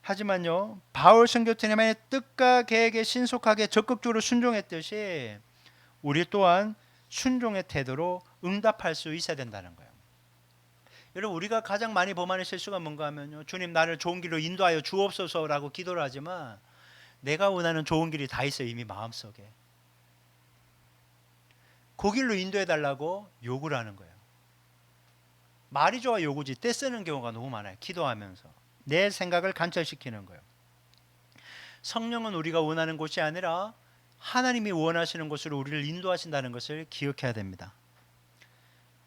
하지만요 바울 선교사님의 뜻과 계획에 신속하게 적극적으로 순종했듯이 우리 또한 순종의 태도로 응답할 수 있어야 된다는 거예요. 여러분, 우리가 가장 많이 범하는 실수가 뭔가 하면요, 주님 나를 좋은 길로 인도하여 주옵소서라고 기도를 하지만 내가 원하는 좋은 길이 다 있어요. 이미 마음속에. 그 길로 인도해 달라고 요구를 하는 거예요. 말이 좋아 요구지 떼쓰는 경우가 너무 많아요. 기도하면서 내 생각을 관철시키는 거예요. 성령은 우리가 원하는 곳이 아니라 하나님이 원하시는 곳으로 우리를 인도하신다는 것을 기억해야 됩니다.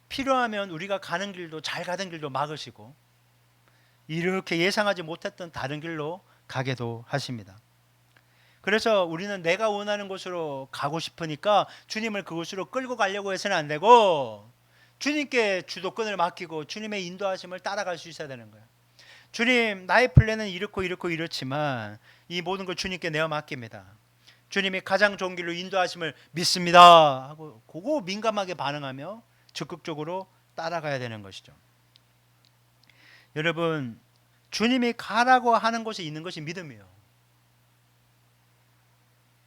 필요하면 우리가 가는 길도, 잘 가던 길도 막으시고, 이렇게 예상하지 못했던 다른 길로 가게도 하십니다. 그래서 우리는 내가 원하는 곳으로 가고 싶으니까 주님을 그곳으로 끌고 가려고 해서는 안 되고, 주님께 주도권을 맡기고 주님의 인도하심을 따라갈 수 있어야 되는 거예요. 주님, 나의 플랜은 이렇고 이렇고 이렇지만 이 모든 걸 주님께 내어 맡깁니다. 주님이 가장 좋은 길로 인도하심을 믿습니다 하고 그거 민감하게 반응하며 적극적으로 따라가야 되는 것이죠. 여러분, 주님이 가라고 하는 곳에 있는 것이 믿음이에요.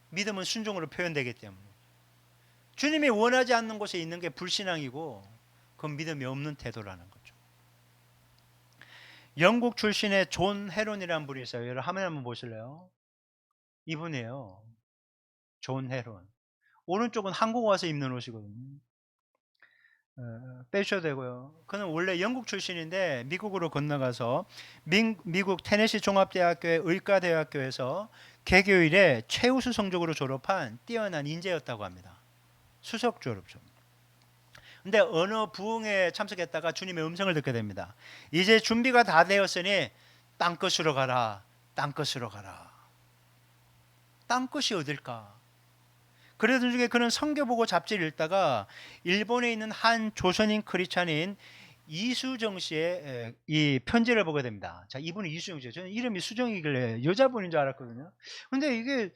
믿음은 순종으로 표현되기 때문에. 주님이 원하지 않는 곳에 있는 게 불신앙이고 그건 믿음이 없는 태도라는 거죠. 영국 출신의 존 헤론이라는 분이 있어요. 여러분 화면 한번 보실래요? 이분이에요. 존 헤론. 오른쪽은 한국 와서 입는 옷이거든요. 빼셔도 되고요. 그는 원래 영국 출신인데 미국으로 건너가서 미국 테네시 종합대학교의 의과대학교에서 개교 이래 최우수 성적으로 졸업한 뛰어난 인재였다고 합니다. 수석 졸업죠. 근데 어느 부흥에 참석했다가 주님의 음성을 듣게 됩니다. 이제 준비가 다 되었으니 땅끝으로 가라. 땅끝으로 가라. 땅끝이 어딜까? 그러던 중에 그는 성경 보고 잡지를 읽다가 일본에 있는 한 조선인 크리스찬인 이수정 씨의 이 편지를 보게 됩니다. 자, 이분은 이수정 씨예요. 저는 이름이 수정이길래 여자분인 줄 알았거든요. 근데 이게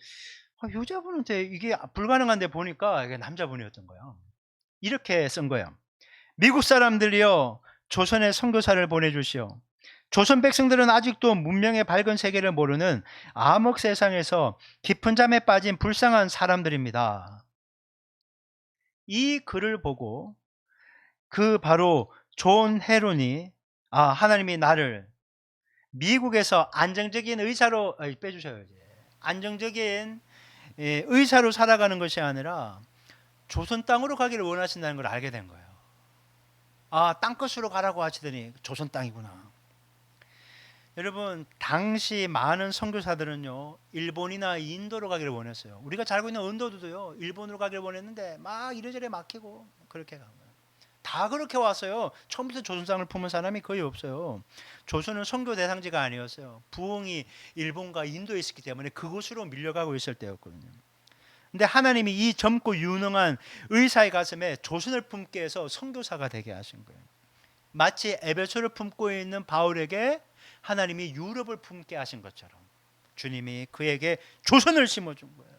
여자분한테 이게 불가능한데 보니까 이게 남자분이었던 거예요. 이렇게 쓴 거예요. 미국 사람들이여, 조선에 선교사를 보내주시오. 조선 백성들은 아직도 문명의 밝은 세계를 모르는 암흑 세상에서 깊은 잠에 빠진 불쌍한 사람들입니다. 이 글을 보고 그 바로 존 헤론이 하나님이 나를 미국에서 안정적인 의사로 빼주셔요. 안정적인 의사로 살아가는 것이 아니라 조선 땅으로 가기를 원하신다는 걸 알게 된 거예요. 땅끝으로 가라고 하시더니 조선 땅이구나. 여러분, 당시 많은 선교사들은요 일본이나 인도로 가기를 원했어요. 우리가 잘 알고 있는 언더도요 일본으로 가기를 원했는데 막 이래저래 막히고 그렇게 간 거예요. 다 그렇게 왔어요. 처음부터 조선 땅을 품은 사람이 거의 없어요. 조선은 선교 대상지가 아니었어요. 부흥이 일본과 인도에 있었기 때문에 그곳으로 밀려가고 있을 때였거든요. 근데 하나님이 이 젊고 유능한 의사의 가슴에 조선을 품게 해서 선교사가 되게 하신 거예요. 마치 에베소를 품고 있는 바울에게 하나님이 유럽을 품게 하신 것처럼 주님이 그에게 조선을 심어준 거예요.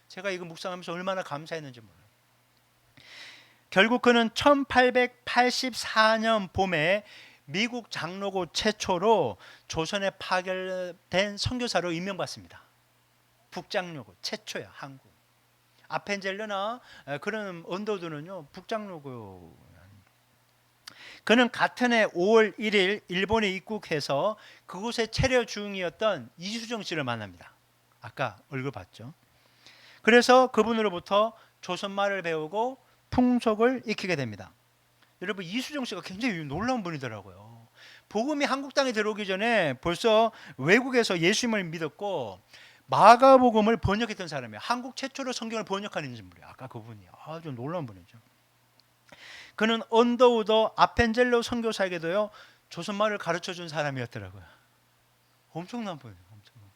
제가 이거 묵상하면서 얼마나 감사했는지 몰라요. 결국 그는 1884년 봄에 미국 장로고 최초로 조선에 파견된 선교사로 임명받습니다. 북장로고 최초야. 한국. 아펜젤러나 그런 언더들은요 북장로고. 그는 같은 해 5월 1일 일본에 입국해서 그곳에 체류 중이었던 이수정 씨를 만납니다. 아까 얼굴 봤죠? 그래서 그분으로부터 조선말을 배우고 풍속을 익히게 됩니다. 여러분, 이수정 씨가 굉장히 놀라운 분이더라고요. 복음이 한국 땅에 들어오기 전에 벌써 외국에서 예수님을 믿었고 마가복음을 번역했던 사람이에요. 한국 최초로 성경을 번역한 인물이에요. 아까 그분이 아주 놀라운 분이죠. 그는 언더우더 아펜젤로 선교사에게도요 조선말을 가르쳐준 사람이었더라고요. 엄청난 분이에요. 엄청난.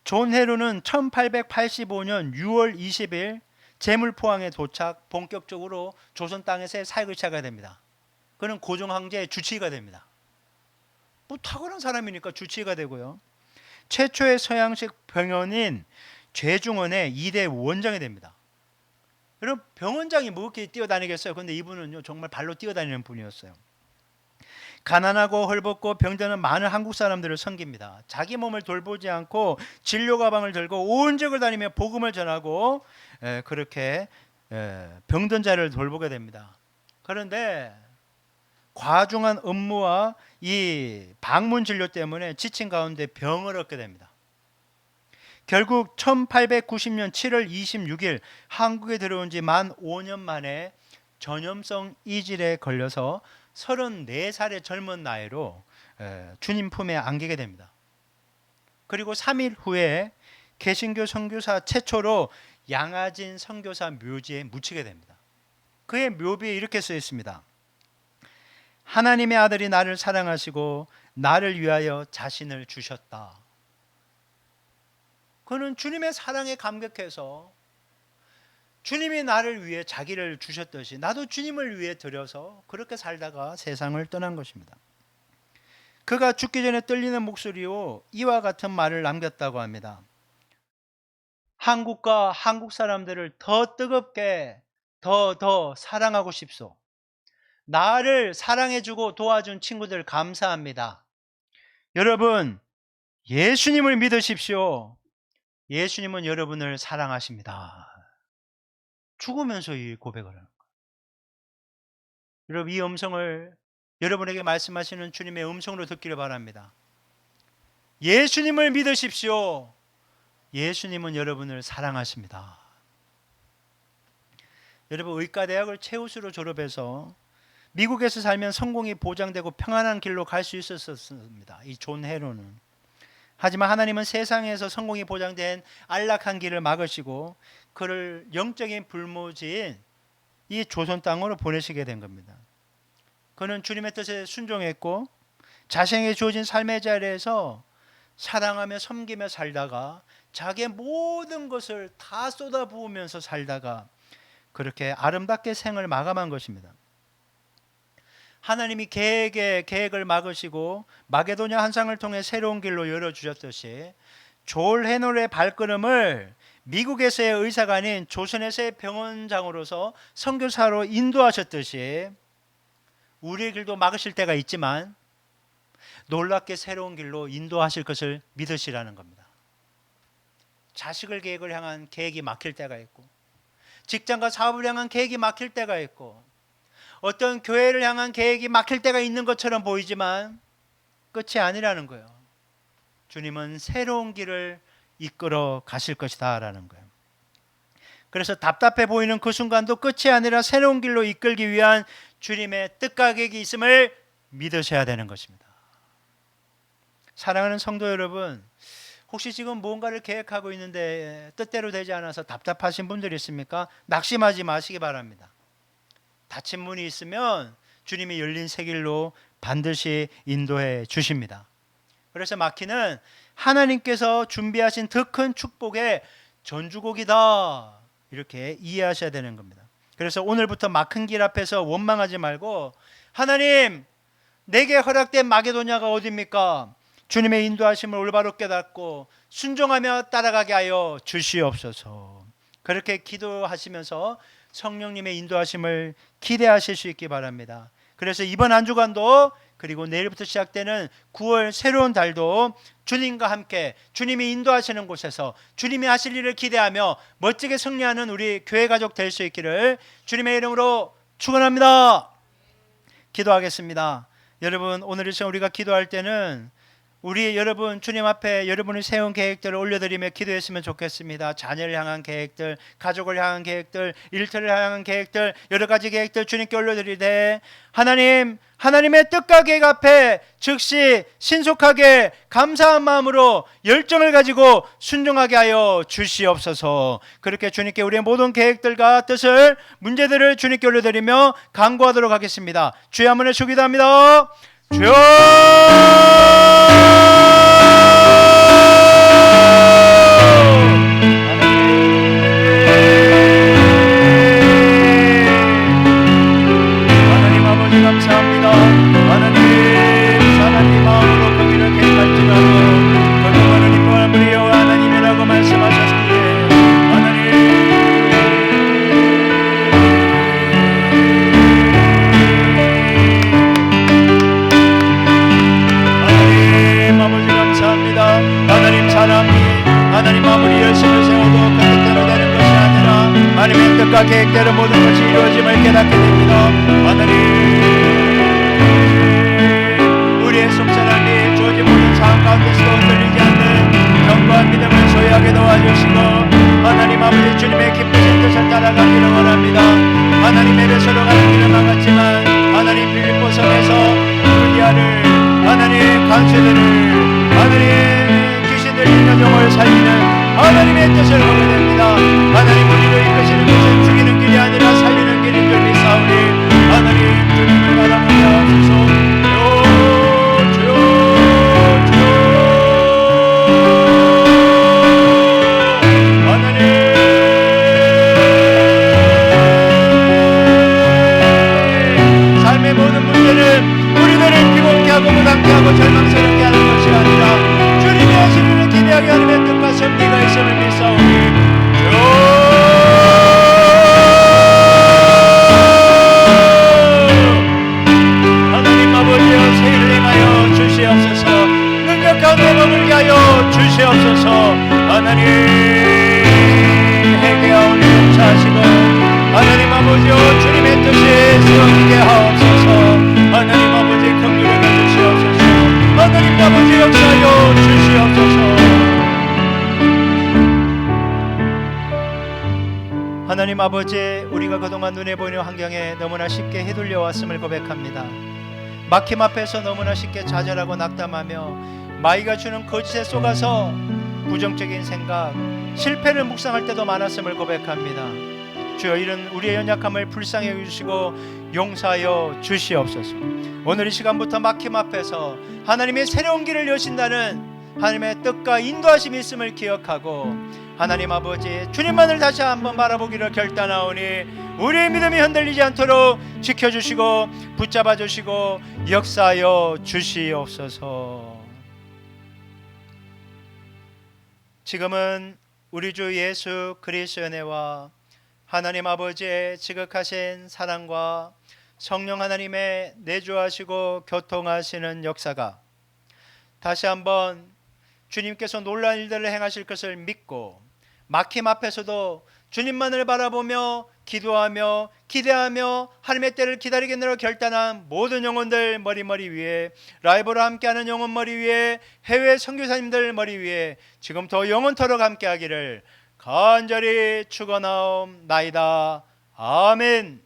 존 헤로는 1885년 6월 20일 제물포항에 도착, 본격적으로 조선 땅에서의 사역을 시작하게 됩니다. 그는 고종황제의 주치의가 됩니다. 뭐 탁월한 사람이니까 주치의가 되고요. 최초의 서양식 병원인 죄중원의 2대 원장이 됩니다. 여러분, 병원장이 뭐 이렇게 뛰어다니겠어요? 근데 이분은요 정말 발로 뛰어다니는 분이었어요. 가난하고 헐벗고 병드는 많은 한국 사람들을 섬깁니다. 자기 몸을 돌보지 않고 진료 가방을 들고 온 지역을 다니며 복음을 전하고 그렇게 병든 자를 돌보게 됩니다. 그런데 과중한 업무와 이 방문 진료 때문에 지친 가운데 병을 얻게 됩니다. 결국 1890년 7월 26일 한국에 들어온 지 만 5년 만에 전염성 이질에 걸려서 34살의 젊은 나이로 주님 품에 안기게 됩니다. 그리고 3일 후에 개신교 선교사 최초로 양아진 선교사 묘지에 묻히게 됩니다. 그의 묘비에 이렇게 써 있습니다. 하나님의 아들이 나를 사랑하시고 나를 위하여 자신을 주셨다. 그는 주님의 사랑에 감격해서 주님이 나를 위해 자기를 주셨듯이 나도 주님을 위해 드려서 그렇게 살다가 세상을 떠난 것입니다. 그가 죽기 전에 떨리는 목소리로 이와 같은 말을 남겼다고 합니다. 한국과 한국 사람들을 더 뜨겁게 더 사랑하고 싶소. 나를 사랑해주고 도와준 친구들 감사합니다. 여러분, 예수님을 믿으십시오. 예수님은 여러분을 사랑하십니다. 죽으면서 이 고백을 하는 거예요. 여러분, 이 음성을 여러분에게 말씀하시는 주님의 음성으로 듣기를 바랍니다. 예수님을 믿으십시오. 예수님은 여러분을 사랑하십니다. 여러분, 의과대학을 최우수로 졸업해서 미국에서 살면 성공이 보장되고 평안한 길로 갈 수 있었습니다. 이 존 헤로는. 하지만 하나님은 세상에서 성공이 보장된 안락한 길을 막으시고 그를 영적인 불모지인 이 조선 땅으로 보내시게 된 겁니다. 그는 주님의 뜻에 순종했고 자신에게 주어진 삶의 자리에서 사랑하며 섬기며 살다가 자기의 모든 것을 다 쏟아부으면서 살다가 그렇게 아름답게 생을 마감한 것입니다. 하나님이 계획을 막으시고 마게도냐 환상을 통해 새로운 길로 열어주셨듯이 졸 헤놀의 발걸음을 미국에서의 의사가 아닌 조선에서의 병원장으로서 선교사로 인도하셨듯이 우리의 길도 막으실 때가 있지만 놀랍게 새로운 길로 인도하실 것을 믿으시라는 겁니다. 자식을 계획을 향한 계획이 막힐 때가 있고 직장과 사업을 향한 계획이 막힐 때가 있고 어떤 교회를 향한 계획이 막힐 때가 있는 것처럼 보이지만 끝이 아니라는 거예요. 주님은 새로운 길을 이끌어 가실 것이다 라는 거예요. 그래서 답답해 보이는 그 순간도 끝이 아니라 새로운 길로 이끌기 위한 주님의 뜻과 계획이 있음을 믿으셔야 되는 것입니다. 사랑하는 성도 여러분, 혹시 지금 무언가를 계획하고 있는데 뜻대로 되지 않아서 답답하신 분들이 있습니까? 낙심하지 마시기 바랍니다. 닫힌 문이 있으면 주님이 열린 새 길로 반드시 인도해 주십니다. 그래서 마키는 하나님께서 준비하신 더 큰 축복의 전주곡이다 이렇게 이해하셔야 되는 겁니다. 그래서 오늘부터 막힌 길 앞에서 원망하지 말고 하나님, 내게 허락된 마게도냐가 어디입니까? 주님의 인도하심을 올바로 깨닫고 순종하며 따라가게 하여 주시옵소서. 그렇게 기도하시면서 성령님의 인도하심을 기대하실 수 있기 바랍니다. 그래서 이번 한 주간도 그리고 내일부터 시작되는 9월 새로운 달도 주님과 함께 주님이 인도하시는 곳에서 주님이 하실 일을 기대하며 멋지게 승리하는 우리 교회 가족 될 수 있기를 주님의 이름으로 축원합니다. 기도하겠습니다. 여러분, 오늘 이 시간 우리가 기도할 때는 우리 여러분 주님 앞에 여러분이 세운 계획들을 올려드리며 기도했으면 좋겠습니다. 자녀를 향한 계획들, 가족을 향한 계획들, 일터를 향한 계획들, 여러 가지 계획들 주님께 올려드리되 하나님의 뜻과 계획 앞에 즉시 신속하게 감사한 마음으로 열정을 가지고 순종하게 하여 주시옵소서. 그렇게 주님께 우리의 모든 계획들과 뜻을, 문제들을 주님께 올려드리며 간구하도록 하겠습니다. 주의 한번에 기도합니다. 주여! 하나님 아버지 감사합니다. 하나님 마음으로 거기를 계획할지라도 거듭하는 이뻐한 우리 여호와 하나님이라고 말씀하셨기에 하나님 아버지 감사합니다. 하나님 사람이 하나님 아무리 열심을 세워도 그 뜻대로 되는 것이 아니라 하나님의 뜻과 계획대로 모든 것이 이루어짐을 깨닫게 됩니다. 하나님, 우리의 속사람이 주어진 모든 상황 가운데서도 흔들리지 않는 견고한 믿음을 소유하게 도와주시고 하나님 아버지 주님의 기쁘신 뜻을 따라가기를 원합니다. 하나님의 배서로 가는 길은 막았지만 하나님 빌립보 성에서 유디아를 하나님 간수들을 하나님 귀신 들리는 영을 살리는 하나님의 뜻을 보게 됩니다. 하나님 우리를 이끄시는 것은 죽이는 길이 아니라 살리는 길인 줄 믿사오니 하나님 주님을 바라보게 하소서. 주여 하나님 삶의 모든 문제는 우리들을 비겁게 하고 무당케 하고 절망스럽게 하는 것이 아니라 주님이 하시기를 기대하게 하는 뜻과 섭리가 있음을 믿사오니 하나님 아버지여 세일을 행하여 주시옵소서. 능력 가운데 머물게 하여 주시옵소서. 하나님 회개하오니 용서하시고 하나님 아버지여 주님의 뜻이 세워지게 하옵소서. 하나님 아버지 긍휼히 여겨주시옵소서. 하나님 아버지 역사하여 주시옵소서. 하나님 아버지, 우리가 그동안 눈에 보이는 환경에 너무나 쉽게 휘둘려 왔음을 고백합니다. 막힘 앞에서 너무나 쉽게 좌절하고 낙담하며 마귀가 주는 거짓에 속아서 부정적인 생각, 실패를 묵상할 때도 많았음을 고백합니다. 주여, 이런 우리의 연약함을 불쌍히 여기시고 용서하여 주시옵소서. 오늘 이 시간부터 막힘 앞에서 하나님의 새로운 길을 여신다는 하나님의 뜻과 인도하심이 있음을 기억하고 하나님 아버지 주님만을 다시 한번 바라보기를 결단하오니 우리의 믿음이 흔들리지 않도록 지켜주시고 붙잡아 주시고 역사하여 주시옵소서. 지금은 우리 주 예수 그리스도의 은혜와 하나님 아버지의 지극하신 사랑과 성령 하나님의 내주하시고 교통하시는 역사가 다시 한번 주님께서 놀라운 일들을 행하실 것을 믿고 막힘 앞에서도 주님만을 바라보며 기도하며 기대하며 하나님의 때를 기다리겠노라 결단한 모든 영혼들 머리 위에, 라이브로 함께하는 영혼 머리 위에, 해외 선교사님들 머리 위에 지금부터 영원토록 함께하기를 간절히 축원하옵나이다. 아멘.